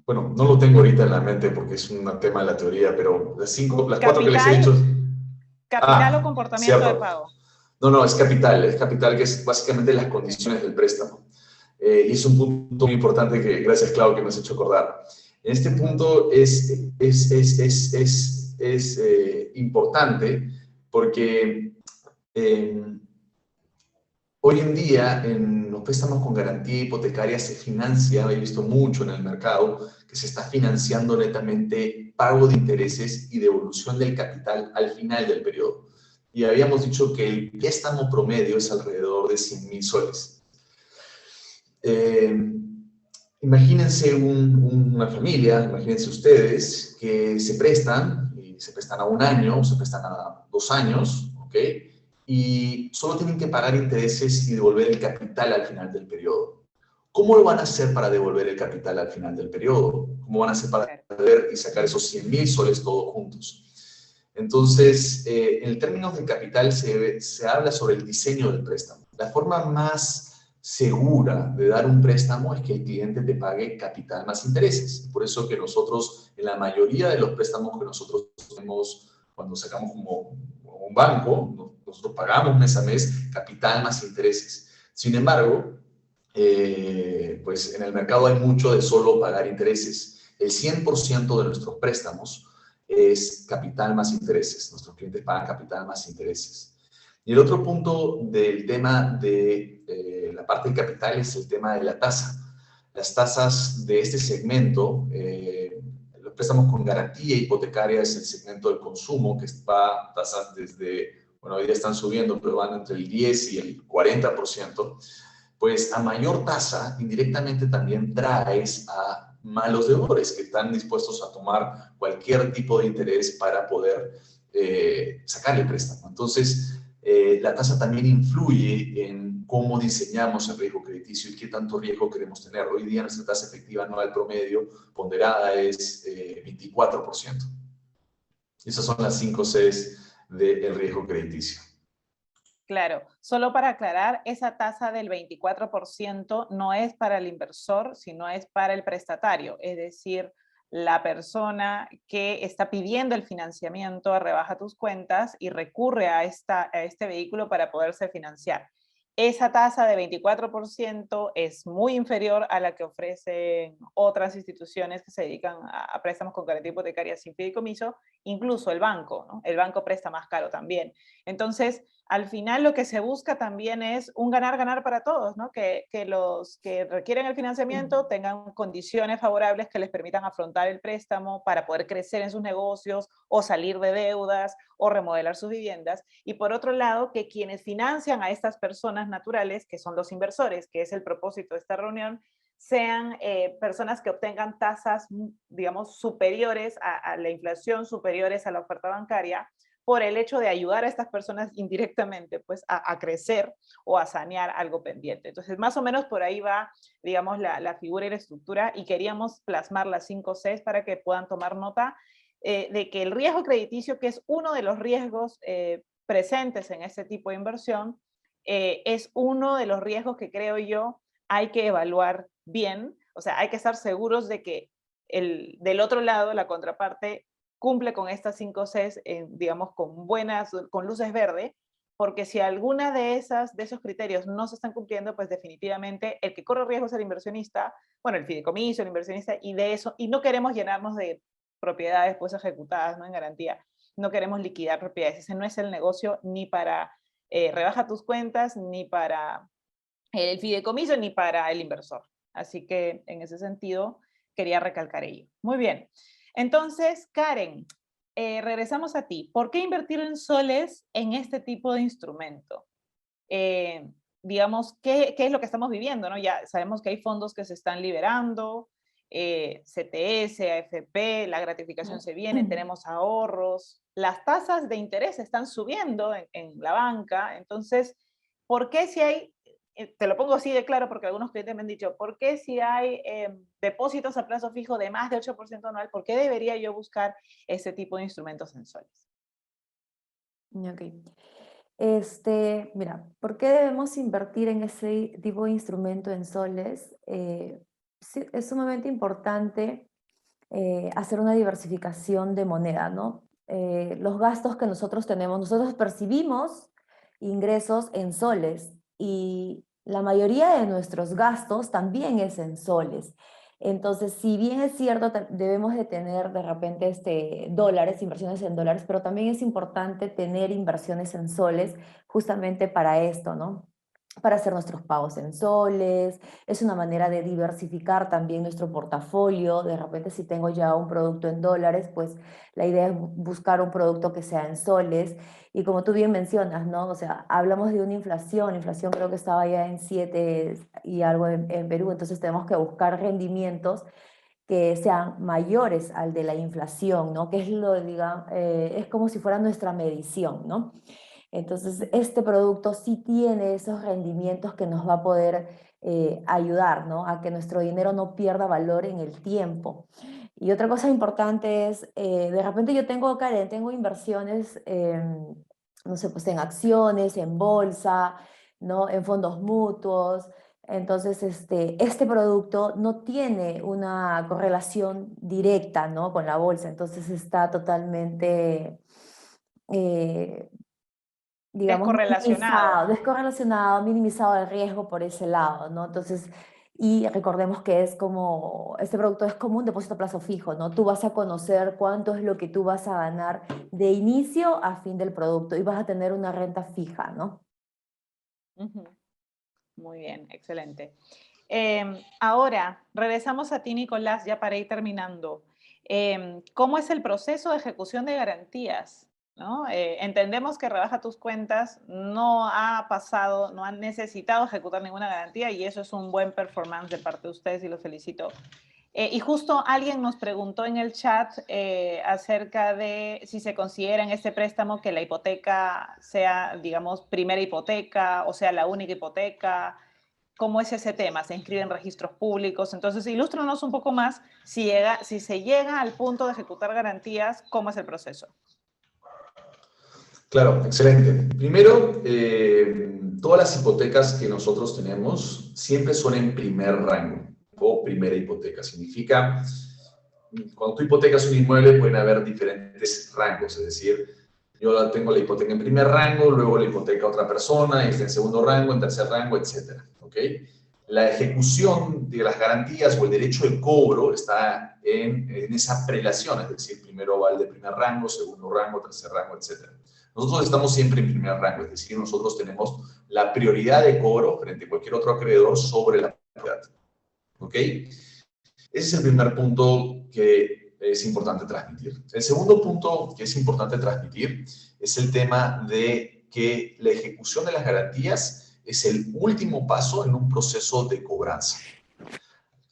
Bueno, no lo tengo ahorita en la mente porque es un tema de la teoría, pero las 4 que les he dicho... Capital o comportamiento cierto. de pago. No, es capital, que es básicamente las condiciones del préstamo. Y es un punto muy importante que, gracias Clau, que me has hecho acordar. En este punto es importante porque hoy en día en los préstamos con garantía hipotecaria se financia, he visto mucho en el mercado, que se está financiando netamente pago de intereses y devolución del capital al final del periodo. Y habíamos dicho que el préstamo promedio es alrededor de 100.000 soles. Imagínense una familia, imagínense ustedes, que se prestan, y se prestan a 1 año, se prestan a 2 años, ¿ok? Y solo tienen que pagar intereses y devolver el capital al final del periodo. ¿Cómo lo van a hacer para devolver el capital al final del periodo? ¿Cómo van a hacer para devolver y sacar esos 100.000 soles todos juntos? Entonces, en términos de capital se habla sobre el diseño del préstamo. La forma más segura de dar un préstamo es que el cliente te pague capital más intereses. Por eso que nosotros, en la mayoría de los préstamos que nosotros tenemos, cuando sacamos como un banco, nosotros pagamos mes a mes capital más intereses. Sin embargo, pues en el mercado hay mucho de solo pagar intereses. El 100% de nuestros préstamos es capital más intereses. Nuestros clientes pagan capital más intereses. Y el otro punto del tema de la parte de capital es el tema de la tasa. Las tasas de este segmento, los préstamos con garantía hipotecaria es el segmento del consumo, que va tasas desde, bueno, hoy ya están subiendo, pero van entre el 10 y el 40%. Pues a mayor tasa, indirectamente también traes a malos deudores que están dispuestos a tomar cualquier tipo de interés para poder sacar el préstamo. Entonces, la tasa también influye en cómo diseñamos el riesgo crediticio y qué tanto riesgo queremos tener. Hoy día nuestra tasa efectiva anual promedio ponderada es 24%. Esas son las 5 Cs del riesgo crediticio. Claro, solo para aclarar, esa tasa del 24% no es para el inversor, sino es para el prestatario, es decir, la persona que está pidiendo el financiamiento rebaja tus cuentas y recurre a este vehículo para poderse financiar. Esa tasa de 24% es muy inferior a la que ofrecen otras instituciones que se dedican a préstamos con garantía hipotecaria sin fideicomiso, incluso el banco, ¿no? El banco presta más caro también. Entonces, al final lo que se busca también es un ganar-ganar para todos, ¿no? Que los que requieren el financiamiento tengan condiciones favorables que les permitan afrontar el préstamo para poder crecer en sus negocios o salir de deudas o remodelar sus viviendas. Y por otro lado, que quienes financian a estas personas naturales, que son los inversores, que es el propósito de esta reunión, sean personas que obtengan tasas, digamos, superiores a la inflación, superiores a la oferta bancaria, por el hecho de ayudar a estas personas indirectamente pues, a crecer o a sanear algo pendiente. Entonces, más o menos por ahí va, digamos, la figura y la estructura, y queríamos plasmar las 5 Cs para que puedan tomar nota de que el riesgo crediticio, que es uno de los riesgos presentes en este tipo de inversión, es uno de los riesgos que creo yo hay que evaluar bien, o sea, hay que estar seguros de que del otro lado, la contraparte, cumple con estas 5 Cs, digamos, con luces verde, porque si alguna de esos criterios no se están cumpliendo, pues definitivamente el que corre riesgo es el inversionista, bueno, el fideicomiso, el inversionista, y no queremos llenarnos de propiedades pues ejecutadas, ¿no? En garantía. No queremos liquidar propiedades. Ese no es el negocio ni para rebaja tus cuentas, ni para el fideicomiso, ni para el inversor. Así que en ese sentido quería recalcar ello. Muy bien. Entonces, Karen, regresamos a ti. ¿Por qué invertir en soles en este tipo de instrumento? Digamos, ¿qué es lo que estamos viviendo, ¿no? Ya sabemos que hay fondos que se están liberando, CTS, AFP, la gratificación se viene, tenemos ahorros, las tasas de interés están subiendo en la banca. Entonces, ¿por qué si hay, te lo pongo así de claro porque algunos clientes me han dicho, ¿por qué si hay depósitos a plazo fijo de más de 8% anual, por qué debería yo buscar ese tipo de instrumentos en soles? Ok. Mira, ¿por qué debemos invertir en ese tipo de instrumento en soles? Sí, es sumamente importante hacer una diversificación de moneda, ¿no? Los gastos que nosotros tenemos, nosotros percibimos ingresos en soles y la mayoría de nuestros gastos también es en soles. Entonces, si bien es cierto, debemos de tener de repente dólares, inversiones en dólares, pero también es importante tener inversiones en soles justamente para esto, ¿no? Para hacer nuestros pagos en soles, es una manera de diversificar también nuestro portafolio. De repente, si tengo ya un producto en dólares, pues la idea es buscar un producto que sea en soles. Y como tú bien mencionas, ¿no? O sea, hablamos de una inflación, la inflación creo que estaba ya en 7 y algo en Perú, entonces tenemos que buscar rendimientos que sean mayores al de la inflación, ¿no? Que es es como si fuera nuestra medición, ¿no? Entonces, este producto sí tiene esos rendimientos que nos va a poder ayudar, ¿no? A que nuestro dinero no pierda valor en el tiempo. Y otra cosa importante es, de repente yo Karen, tengo inversiones, no sé, pues en acciones, en bolsa, ¿no? En fondos mutuos. Entonces, este producto no tiene una correlación directa, ¿no? Con la bolsa. Entonces, está totalmente eh, digamos, minimizado, Descorrelacionado. descorrelacionado, minimizado el riesgo por ese lado, ¿no? Entonces, y recordemos que este producto es como un depósito a plazo fijo, ¿no? Tú vas a conocer cuánto es lo que tú vas a ganar de inicio a fin del producto y vas a tener una renta fija, ¿no? Ujú. Muy bien, excelente. Ahora, regresamos a ti, Nicolás, ya para ir terminando. ¿Cómo es el proceso de ejecución de garantías? ¿No? Entendemos que Rebaja Tus Cuentas no ha pasado, no ha necesitado ejecutar ninguna garantía y eso es un buen performance de parte de ustedes y los felicito. Y justo alguien nos preguntó en el chat acerca de si se considera en este préstamo que la hipoteca sea, digamos, primera hipoteca, o sea, la única hipoteca. ¿Cómo es ese tema? ¿Se inscribe en registros públicos? Entonces, ilústranos un poco más si se llega al punto de ejecutar garantías, ¿cómo es el proceso? Claro, excelente. Primero, todas las hipotecas que nosotros tenemos siempre son en primer rango o primera hipoteca. Significa, cuando tú hipotecas un inmueble pueden haber diferentes rangos, es decir, yo tengo la hipoteca en primer rango, luego la hipoteca a otra persona, y está en segundo rango, en tercer rango, etcétera. ¿Ok? La ejecución de las garantías o el derecho de cobro está en esa prelación, es decir, primero va el de primer rango, segundo rango, tercer rango, etcétera. Nosotros estamos siempre en primer rango, es decir, nosotros tenemos la prioridad de cobro frente a cualquier otro acreedor sobre la propiedad. ¿Ok? Ese es el primer punto que es importante transmitir. El segundo punto que es importante transmitir es el tema de que la ejecución de las garantías es el último paso en un proceso de cobranza.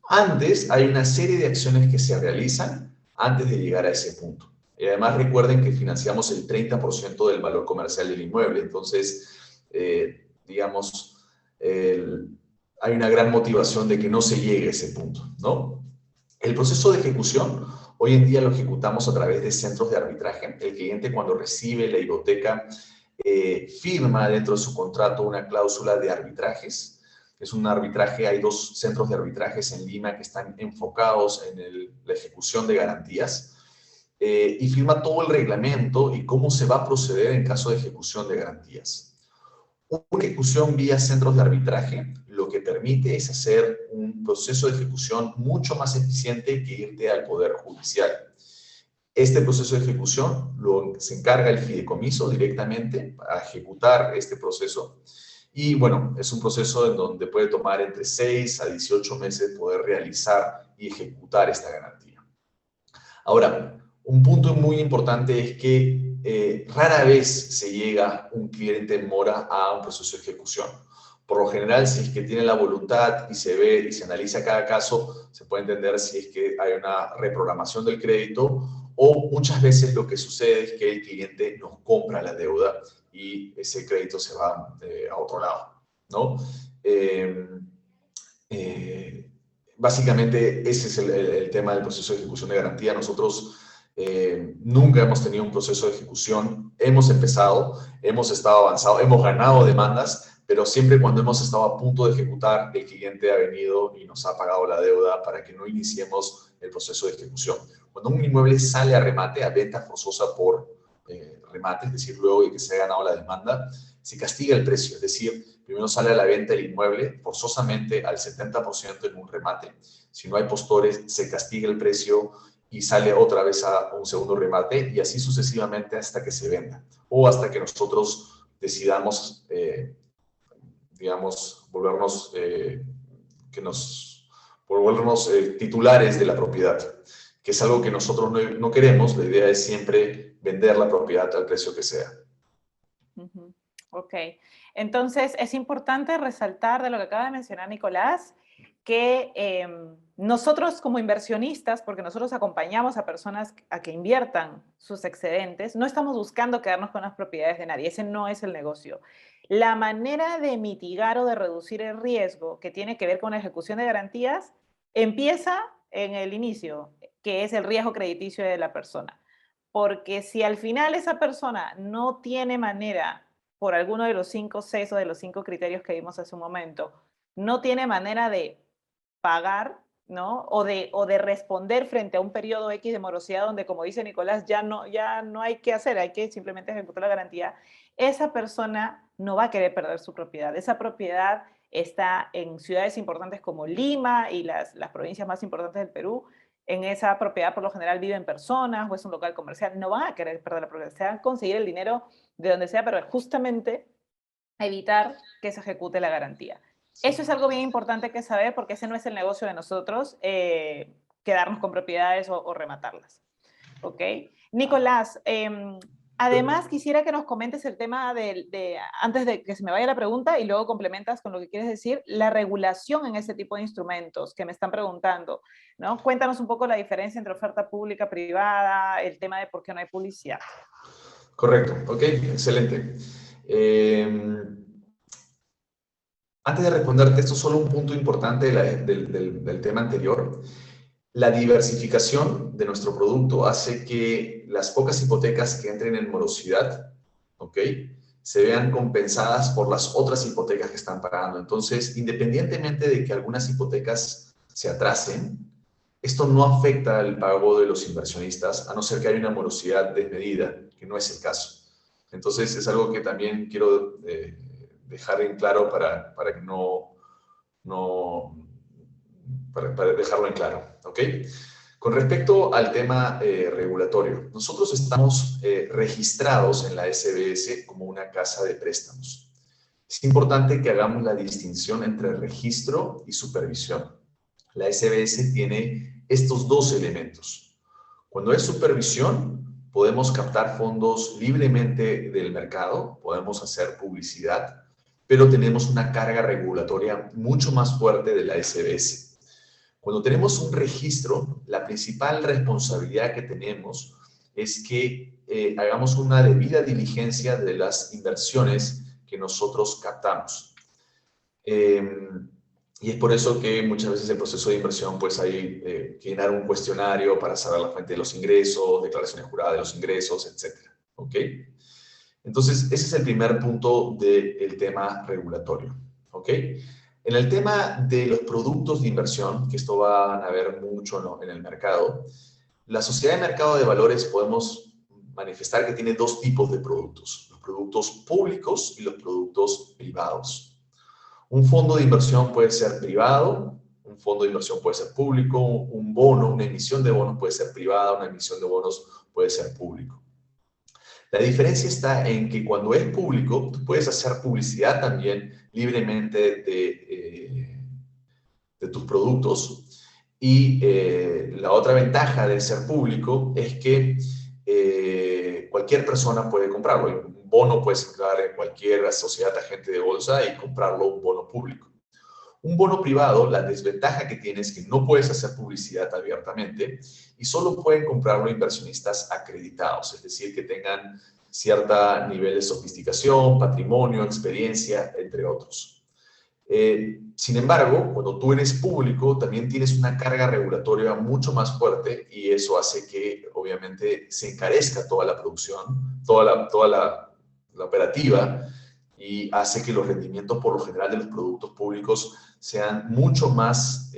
Antes hay una serie de acciones que se realizan antes de llegar a ese punto. Y además recuerden que financiamos el 30% del valor comercial del inmueble. Entonces, digamos, hay una gran motivación de que no se llegue a ese punto, ¿no? El proceso de ejecución, hoy en día lo ejecutamos a través de centros de arbitraje. El cliente cuando recibe la hipoteca firma dentro de su contrato una cláusula de arbitrajes. Es un arbitraje, hay 2 centros de arbitrajes en Lima que están enfocados en la ejecución de garantías y firma todo el reglamento y cómo se va a proceder en caso de ejecución de garantías. Una ejecución vía centros de arbitraje lo que permite es hacer un proceso de ejecución mucho más eficiente que irte al Poder Judicial. Este proceso de ejecución se encarga el fideicomiso directamente para ejecutar este proceso. Y bueno, es un proceso en donde puede tomar entre 6 a 18 meses poder realizar y ejecutar esta garantía. Ahora, un punto muy importante es que rara vez se llega un cliente en mora a un proceso de ejecución. Por lo general, si es que tiene la voluntad y se ve y se analiza cada caso, se puede entender si es que hay una reprogramación del crédito o muchas veces lo que sucede es que el cliente nos compra la deuda y ese crédito se va a otro lado, ¿no? Básicamente ese es el tema del proceso de ejecución de garantía. Nosotros nunca hemos tenido un proceso de ejecución, hemos empezado, hemos estado avanzado, hemos ganado demandas, pero siempre cuando hemos estado a punto de ejecutar, el cliente ha venido y nos ha pagado la deuda para que no iniciemos el proceso de ejecución. Cuando un inmueble sale a remate, a venta forzosa por remate, es decir, luego de que se haya ganado la demanda, se castiga el precio, es decir, primero sale a la venta el inmueble forzosamente al 70% en un remate. Si no hay postores, se castiga el precio y sale otra vez a un segundo remate y así sucesivamente hasta que se venda o hasta que nosotros decidamos, digamos, volvernos titulares de la propiedad, que es algo que nosotros no queremos. La idea es siempre vender la propiedad al precio que sea. Ok, entonces es importante resaltar de lo que acaba de mencionar Nicolás, que nosotros como inversionistas, porque nosotros acompañamos a personas a que inviertan sus excedentes, no estamos buscando quedarnos con las propiedades de nadie, ese no es el negocio. La manera de mitigar o de reducir el riesgo que tiene que ver con la ejecución de garantías empieza en el inicio, que es el riesgo crediticio de la persona. Porque si al final esa persona no tiene manera, por alguno de los 5 Cs o de los 5 criterios que vimos hace un momento, no tiene manera de pagar, ¿no? O de responder frente a un periodo X de morosidad donde, como dice Nicolás, ya no hay que hacer, hay que simplemente ejecutar la garantía, esa persona no va a querer perder su propiedad. Esa propiedad está en ciudades importantes como Lima y las provincias más importantes del Perú. En esa propiedad por lo general viven personas o es un local comercial, no van a querer perder la propiedad, se van a conseguir el dinero de donde sea, pero justamente a evitar que se ejecute la garantía. Eso es algo bien importante que saber porque ese no es el negocio de nosotros, quedarnos con propiedades o rematarlas. ¿Ok? Nicolás, además quisiera que nos comentes el tema antes de que se me vaya la pregunta y luego complementas con lo que quieres decir, la regulación en ese tipo de instrumentos que me están preguntando, ¿no? Cuéntanos un poco la diferencia entre oferta pública, privada, el tema de por qué no hay publicidad. Correcto, ok, excelente. Antes de responderte esto, solo un punto importante del tema anterior. La diversificación de nuestro producto hace que las pocas hipotecas que entren en morosidad, ¿ok?, se vean compensadas por las otras hipotecas que están pagando. Entonces, independientemente de que algunas hipotecas se atrasen, esto no afecta el pago de los inversionistas, a no ser que haya una morosidad desmedida, que no es el caso. Entonces, es algo que también quiero dejar en claro para que para dejarlo en claro, ¿ok? Con respecto al tema regulatorio, nosotros estamos registrados en la SBS como una casa de préstamos. Es importante que hagamos la distinción entre registro y supervisión. La SBS tiene estos dos elementos. Cuando es supervisión, podemos captar fondos libremente del mercado, podemos hacer publicidad, pero tenemos una carga regulatoria mucho más fuerte de la SBS. Cuando tenemos un registro, la principal responsabilidad que tenemos es que hagamos una debida diligencia de las inversiones que nosotros captamos. Y es por eso que muchas veces el proceso de inversión, pues hay que llenar un cuestionario para saber la fuente de los ingresos, declaraciones juradas de los ingresos, etc. ¿Ok? Entonces, ese es el primer punto del tema regulatorio. ¿Ok? En el tema de los productos de inversión, que esto van a ver mucho en el mercado, la sociedad de mercado de valores podemos manifestar que tiene dos tipos de productos: los productos públicos y los productos privados. Un fondo de inversión puede ser privado, un fondo de inversión puede ser público, un bono, una emisión de bonos puede ser privada, una emisión de bonos puede ser público. La diferencia está en que cuando es público, tú puedes hacer publicidad también libremente de tus productos. Y la otra ventaja de ser público es que cualquier persona puede comprarlo. Un bono puedes entrar en cualquier sociedad agente de bolsa y comprarlo, un bono público. Un bono privado, la desventaja que tiene es que no puedes hacer publicidad abiertamente y solo pueden comprarlo inversionistas acreditados, es decir, que tengan cierto nivel de sofisticación, patrimonio, experiencia, entre otros. Sin embargo, cuando tú eres público, también tienes una carga regulatoria mucho más fuerte y eso hace que, obviamente, se encarezca toda la producción, toda la operativa, y hace que los rendimientos, por lo general, de los productos públicos sean mucho más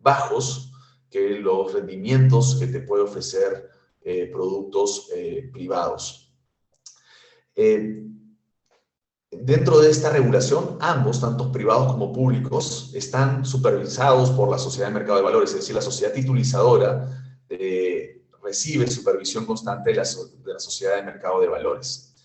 bajos que los rendimientos que te puede ofrecer productos privados. Dentro de esta regulación, ambos, tanto privados como públicos, están supervisados por la Sociedad de Mercado de Valores, es decir, la sociedad titulizadora recibe supervisión constante de la Sociedad de Mercado de Valores.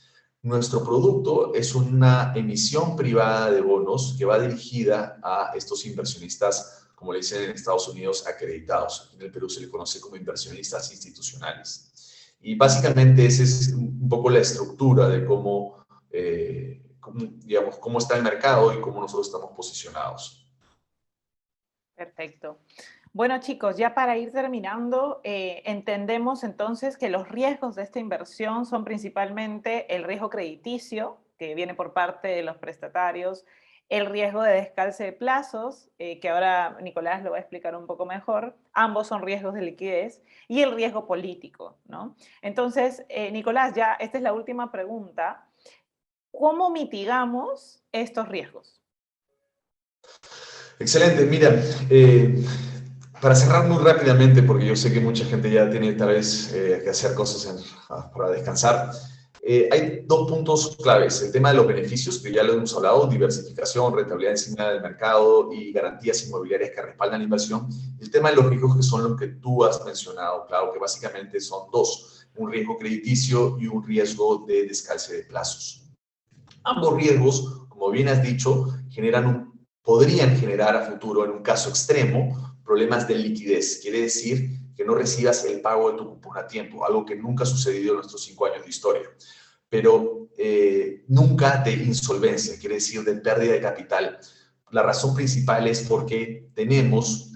Nuestro producto es una emisión privada de bonos que va dirigida a estos inversionistas, como le dicen en Estados Unidos, acreditados. En el Perú se le conoce como inversionistas institucionales. Y básicamente esa es un poco la estructura de cómo digamos, cómo está el mercado y cómo nosotros estamos posicionados. Perfecto. Bueno, chicos, ya para ir terminando, entendemos entonces que los riesgos de esta inversión son principalmente el riesgo crediticio, que viene por parte de los prestatarios, el riesgo de descalce de plazos, que ahora Nicolás lo va a explicar un poco mejor. Ambos son riesgos de liquidez, y el riesgo político, ¿no? Entonces, Nicolás, ya esta es la última pregunta. ¿Cómo mitigamos estos riesgos? Excelente, mira, para cerrar muy rápidamente, porque yo sé que mucha gente ya tiene tal vez que hacer cosas para descansar, hay dos puntos claves. El tema de los beneficios, que ya lo hemos hablado, diversificación, rentabilidad encima del mercado y garantías inmobiliarias que respaldan la inversión. El tema de los riesgos, que son los que tú has mencionado, claro, que básicamente son dos, un riesgo crediticio y un riesgo de descalce de plazos. Ambos riesgos, como bien has dicho, podrían generar a futuro, en un caso extremo, problemas de liquidez. Quiere decir que no recibas el pago de tu cupón a tiempo, algo que nunca ha sucedido en nuestros 5 años de historia. Pero nunca de insolvencia, quiere decir de pérdida de capital. La razón principal es porque tenemos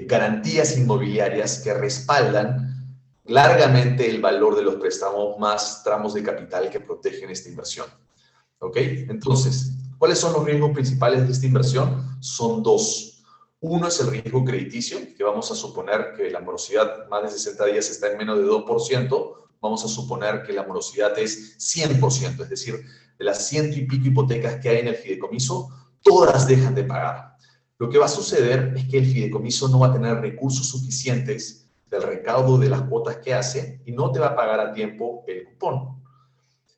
garantías inmobiliarias que respaldan largamente el valor de los préstamos, más tramos de capital que protegen esta inversión. ¿Ok? Entonces, ¿cuáles son los riesgos principales de esta inversión? Son dos. Uno es el riesgo crediticio, que vamos a suponer que la morosidad más de 60 días está en menos de 2%, vamos a suponer que la morosidad es 100%, es decir, de las 100 y pico hipotecas que hay en el fideicomiso, todas dejan de pagar. Lo que va a suceder es que el fideicomiso no va a tener recursos suficientes del recaudo de las cuotas que hace y no te va a pagar a tiempo el cupón.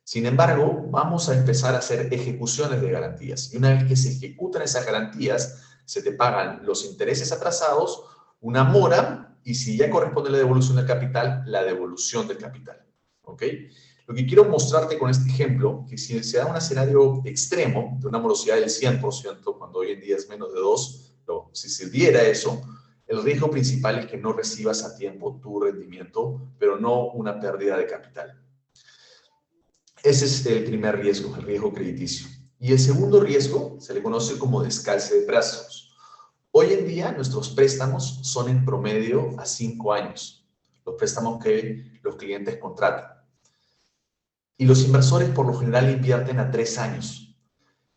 Sin embargo, vamos a empezar a hacer ejecuciones de garantías. Y una vez que se ejecutan esas garantías, se te pagan los intereses atrasados, una mora, y si ya corresponde la devolución del capital, la devolución del capital. ¿Ok? Lo que quiero mostrarte con este ejemplo, que si se da un escenario extremo, de una morosidad del 100%, cuando hoy en día es menos de 2, pero si se diera eso, el riesgo principal es que no recibas a tiempo tu rendimiento, pero no una pérdida de capital. Ese es el primer riesgo, el riesgo crediticio. Y el segundo riesgo se le conoce como descalce de plazos. Hoy en día nuestros préstamos son en promedio a 5 años, los préstamos que los clientes contratan. Y los inversores por lo general invierten a 3 años.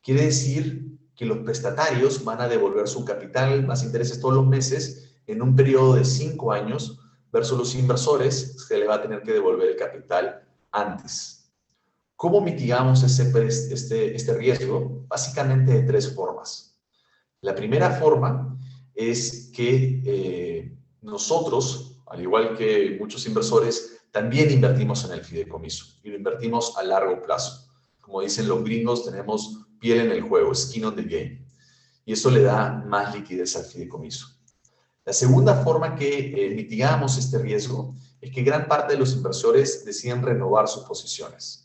Quiere decir que los prestatarios van a devolver su capital más intereses todos los meses en un periodo de 5 años, versus los inversores se les va a tener que devolver el capital antes. ¿Cómo mitigamos este riesgo? Básicamente de 3 formas. La primera forma es que nosotros, al igual que muchos inversores, también invertimos en el fideicomiso y lo invertimos a largo plazo. Como dicen los gringos, tenemos piel en el juego, skin on the game. Y eso le da más liquidez al fideicomiso. La segunda forma que mitigamos este riesgo es que gran parte de los inversores deciden renovar sus posiciones.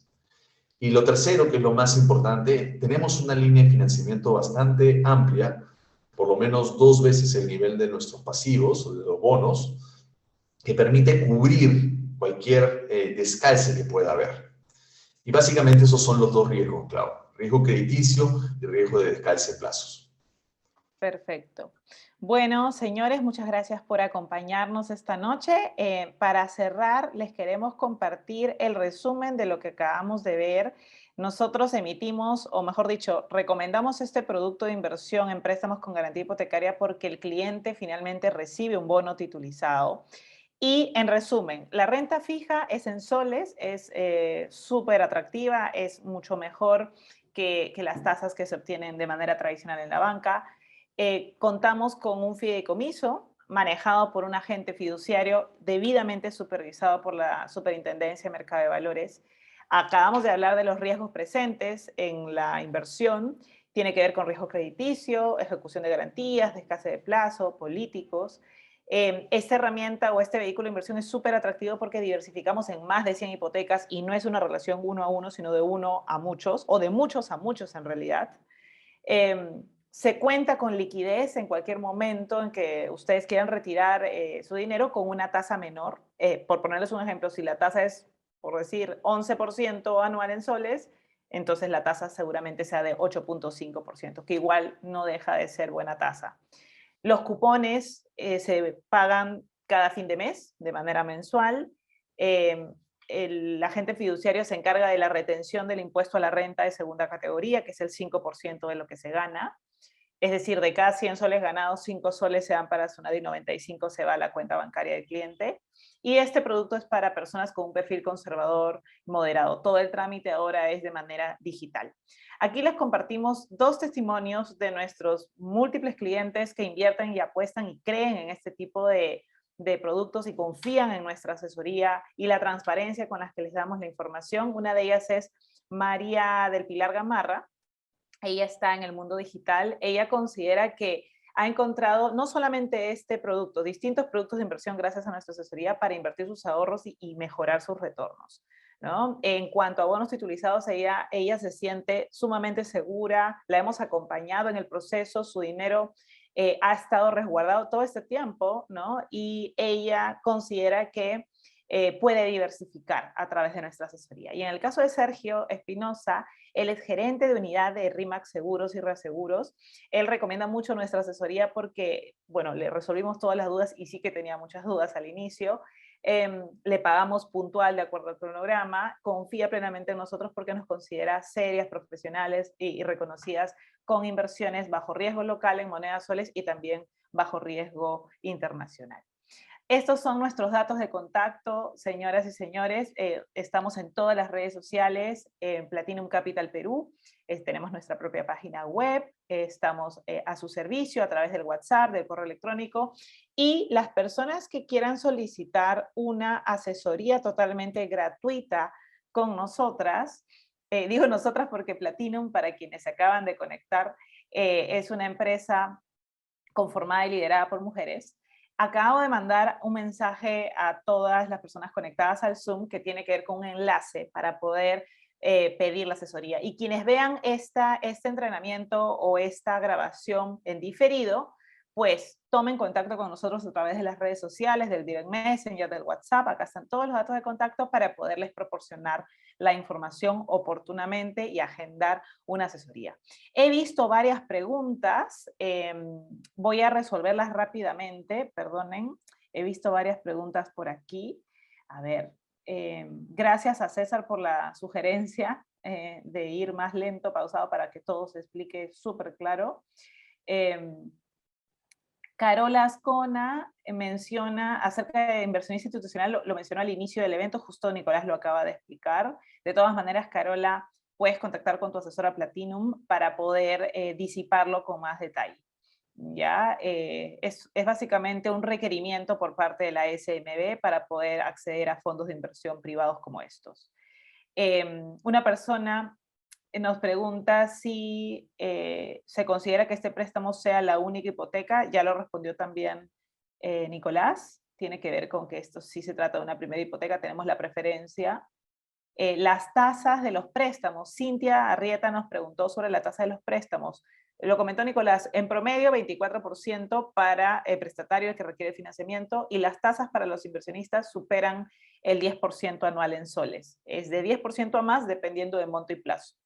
Y lo tercero, que es lo más importante, tenemos una línea de financiamiento bastante amplia, por lo menos 2 veces el nivel de nuestros pasivos o de los bonos, que permite cubrir cualquier descalce que pueda haber. Y básicamente esos son los 2 riesgos, claro. Riesgo crediticio y riesgo de descalce de plazos. Perfecto. Bueno, señores, muchas gracias por acompañarnos esta noche. Para cerrar, les queremos compartir el resumen de lo que acabamos de ver. Nosotros emitimos, o mejor dicho, recomendamos este producto de inversión en préstamos con garantía hipotecaria porque el cliente finalmente recibe un bono titulizado. Y en resumen, la renta fija es en soles, es súper atractiva, es mucho mejor que las tasas que se obtienen de manera tradicional en la banca. Contamos con un fideicomiso manejado por un agente fiduciario debidamente supervisado por la Superintendencia de Mercado de Valores. Acabamos de hablar de los riesgos presentes en la inversión. Tiene que ver con riesgo crediticio, ejecución de garantías, descase de plazo, políticos. Esta herramienta o este vehículo de inversión es súper atractivo porque diversificamos en más de 100 hipotecas y no es una relación uno a uno, sino de uno a muchos, o de muchos a muchos en realidad. Se cuenta con liquidez en cualquier momento en que ustedes quieran retirar su dinero con una tasa menor. Por ponerles un ejemplo, si la tasa es, por decir, 11% anual en soles, entonces la tasa seguramente sea de 8.5%, que igual no deja de ser buena tasa. Los cupones se pagan cada fin de mes, de manera mensual. El agente fiduciario se encarga de la retención del impuesto a la renta de segunda categoría, que es el 5% de lo que se gana. Es decir, de cada 100 soles ganados, 5 soles se dan para Sunat y 95 se va a la cuenta bancaria del cliente. Y este producto es para personas con un perfil conservador moderado. Todo el trámite ahora es de manera digital. Aquí les compartimos 2 testimonios de nuestros múltiples clientes que invierten y apuestan y creen en este tipo de productos y confían en nuestra asesoría y la transparencia con la que les damos la información. Una de ellas es María del Pilar Gamarra. Ella está en el mundo digital. Ella considera que ha encontrado no solamente este producto, distintos productos de inversión gracias a nuestra asesoría para invertir sus ahorros y mejorar sus retornos, ¿no? En cuanto a bonos titulizados, ella se siente sumamente segura, la hemos acompañado en el proceso, su dinero ha estado resguardado todo este tiempo, ¿no? Y ella considera que puede diversificar a través de nuestra asesoría. Y en el caso de Sergio Espinosa, él es gerente de unidad de RIMAX Seguros y Reaseguros. Él recomienda mucho nuestra asesoría porque, bueno, le resolvimos todas las dudas y sí que tenía muchas dudas al inicio. Le pagamos puntual de acuerdo al cronograma, confía plenamente en nosotros porque nos considera serias, profesionales y reconocidas con inversiones bajo riesgo local en monedas soles y también bajo riesgo internacional. Estos son nuestros datos de contacto, señoras y señores. Estamos en todas las redes sociales, en Platinum Capital Perú. Tenemos nuestra propia página web. Estamos a su servicio a través del WhatsApp, del correo electrónico. Y las personas que quieran solicitar una asesoría totalmente gratuita con nosotras, digo nosotras porque Platinum, para quienes se acaban de conectar, es una empresa conformada y liderada por mujeres. Acabo de mandar un mensaje a todas las personas conectadas al Zoom que tiene que ver con un enlace para poder pedir la asesoría. Y quienes vean este entrenamiento o esta grabación en diferido, pues tomen contacto con nosotros a través de las redes sociales, del Direct Messenger, del WhatsApp. Acá están todos los datos de contacto para poderles proporcionar la información oportunamente y agendar una asesoría. He visto varias preguntas, voy a resolverlas rápidamente, perdonen. He visto varias preguntas por aquí. A ver, gracias a César por la sugerencia de ir más lento, pausado, para que todo se explique súper claro. Carola Ascona menciona acerca de inversión institucional, lo mencionó al inicio del evento, justo Nicolás lo acaba de explicar. De todas maneras, Carola, puedes contactar con tu asesora Platinum para poder disiparlo con más detalle. ¿Ya? Es básicamente un requerimiento por parte de la SMB para poder acceder a fondos de inversión privados como estos. Una persona nos pregunta si se considera que este préstamo sea la única hipoteca. Ya lo respondió también Nicolás. Tiene que ver con que esto sí se trata de una primera hipoteca, tenemos la preferencia. Las tasas de los préstamos. Cintia Arrieta nos preguntó sobre la tasa de los préstamos. Lo comentó Nicolás, en promedio 24% para el prestatario que requiere financiamiento y las tasas para los inversionistas superan el 10% anual en soles. Es de 10% a más dependiendo de monto y plazo.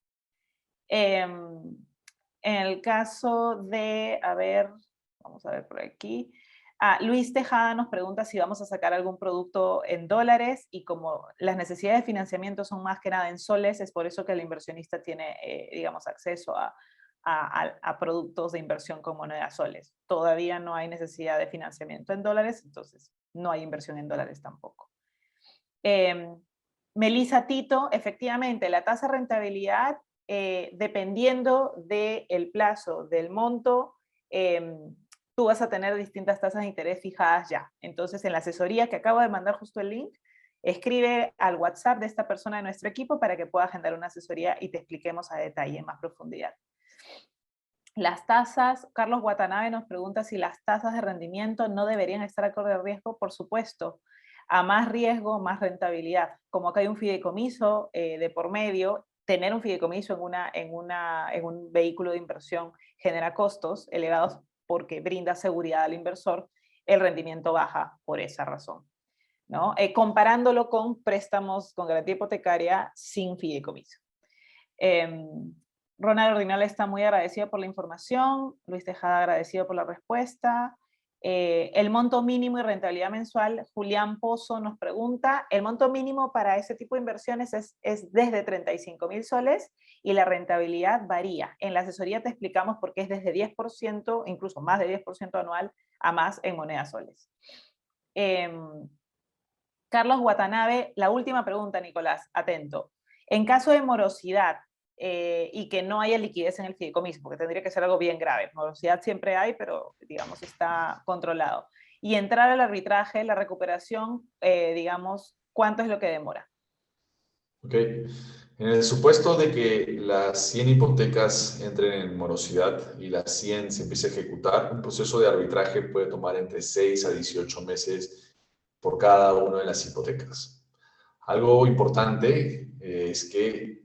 En el caso de, a ver, vamos a ver por aquí. Luis Tejada nos pregunta si vamos a sacar algún producto en dólares y como las necesidades de financiamiento son más que nada en soles, es por eso que el inversionista tiene, digamos, acceso a productos de inversión con moneda soles. Todavía no hay necesidad de financiamiento en dólares, entonces no hay inversión en dólares tampoco. Melissa Tito, efectivamente, la tasa de rentabilidad, dependiendo del plazo, del monto, tú vas a tener distintas tasas de interés fijadas ya. Entonces, en la asesoría que acabo de mandar justo el link, Escribe al WhatsApp de esta persona de nuestro equipo para que pueda agendar una asesoría y te expliquemos a detalle, en más profundidad. Las tasas, Carlos Watanabe nos pregunta si las tasas de rendimiento no deberían estar acorde al riesgo. Por supuesto, a más riesgo, más rentabilidad. Como acá hay un fideicomiso de por medio, tener un fideicomiso en un vehículo de inversión genera costos elevados porque brinda seguridad al inversor, el rendimiento baja por esa razón, ¿no? Comparándolo con préstamos con garantía hipotecaria sin fideicomiso. Ronald Ordinal está muy agradecido por la información, Luis Tejada agradecido por la respuesta. El monto mínimo y rentabilidad mensual, Julián Pozo nos pregunta, el monto mínimo para ese tipo de inversiones es desde 35.000 soles y la rentabilidad varía. En la asesoría te explicamos por qué es desde 10%, incluso más de 10% anual, a más en monedas soles. Carlos Watanabe, la última pregunta, Nicolás, atento. En caso de morosidad, y que no haya liquidez en el fideicomiso, porque tendría que ser algo bien grave. Morosidad siempre hay, pero digamos está controlado. Y entrar al arbitraje, la recuperación, digamos, ¿cuánto es lo que demora? Ok. En el supuesto de que las 100 hipotecas entren en morosidad y las 100 se empiece a ejecutar, un proceso de arbitraje puede tomar entre 6 a 18 meses por cada una de las hipotecas. Algo importante es que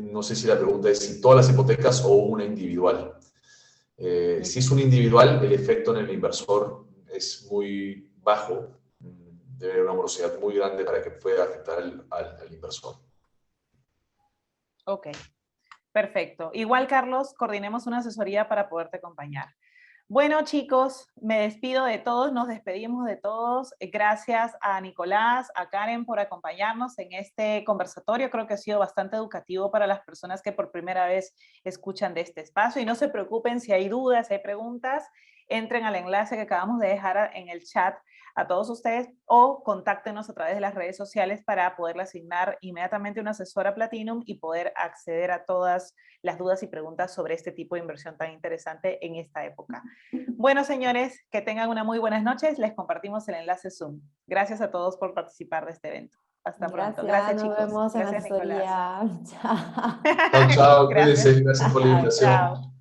no sé si la pregunta es si todas las hipotecas o una individual. Si es un individual, el efecto en el inversor es muy bajo. Debe haber una morosidad muy grande para que pueda afectar al inversor. Ok, perfecto. Igual, Carlos, coordinemos una asesoría para poderte acompañar. Bueno, chicos, me despido de todos, nos despedimos de todos. Gracias a Nicolás, a Karen por acompañarnos en este conversatorio. Creo que ha sido bastante educativo para las personas que por primera vez escuchan de este espacio. Y no se preocupen si hay dudas, si hay preguntas, entren al enlace que acabamos de dejar en el chat a todos ustedes o contáctenos a través de las redes sociales para poderle asignar inmediatamente una asesora Platinum y poder acceder a todas las dudas y preguntas sobre este tipo de inversión tan interesante en esta época. Bueno, señores, que tengan una muy buenas noches. Les compartimos el enlace Zoom. Gracias a todos por participar de este evento. Hasta pronto. Gracias, chicos. Nos vemos en la Gracias, Nicolás. asesoría. Chao. Chao, chao. Gracias. Cuídense. Gracias por la invitación. Chao.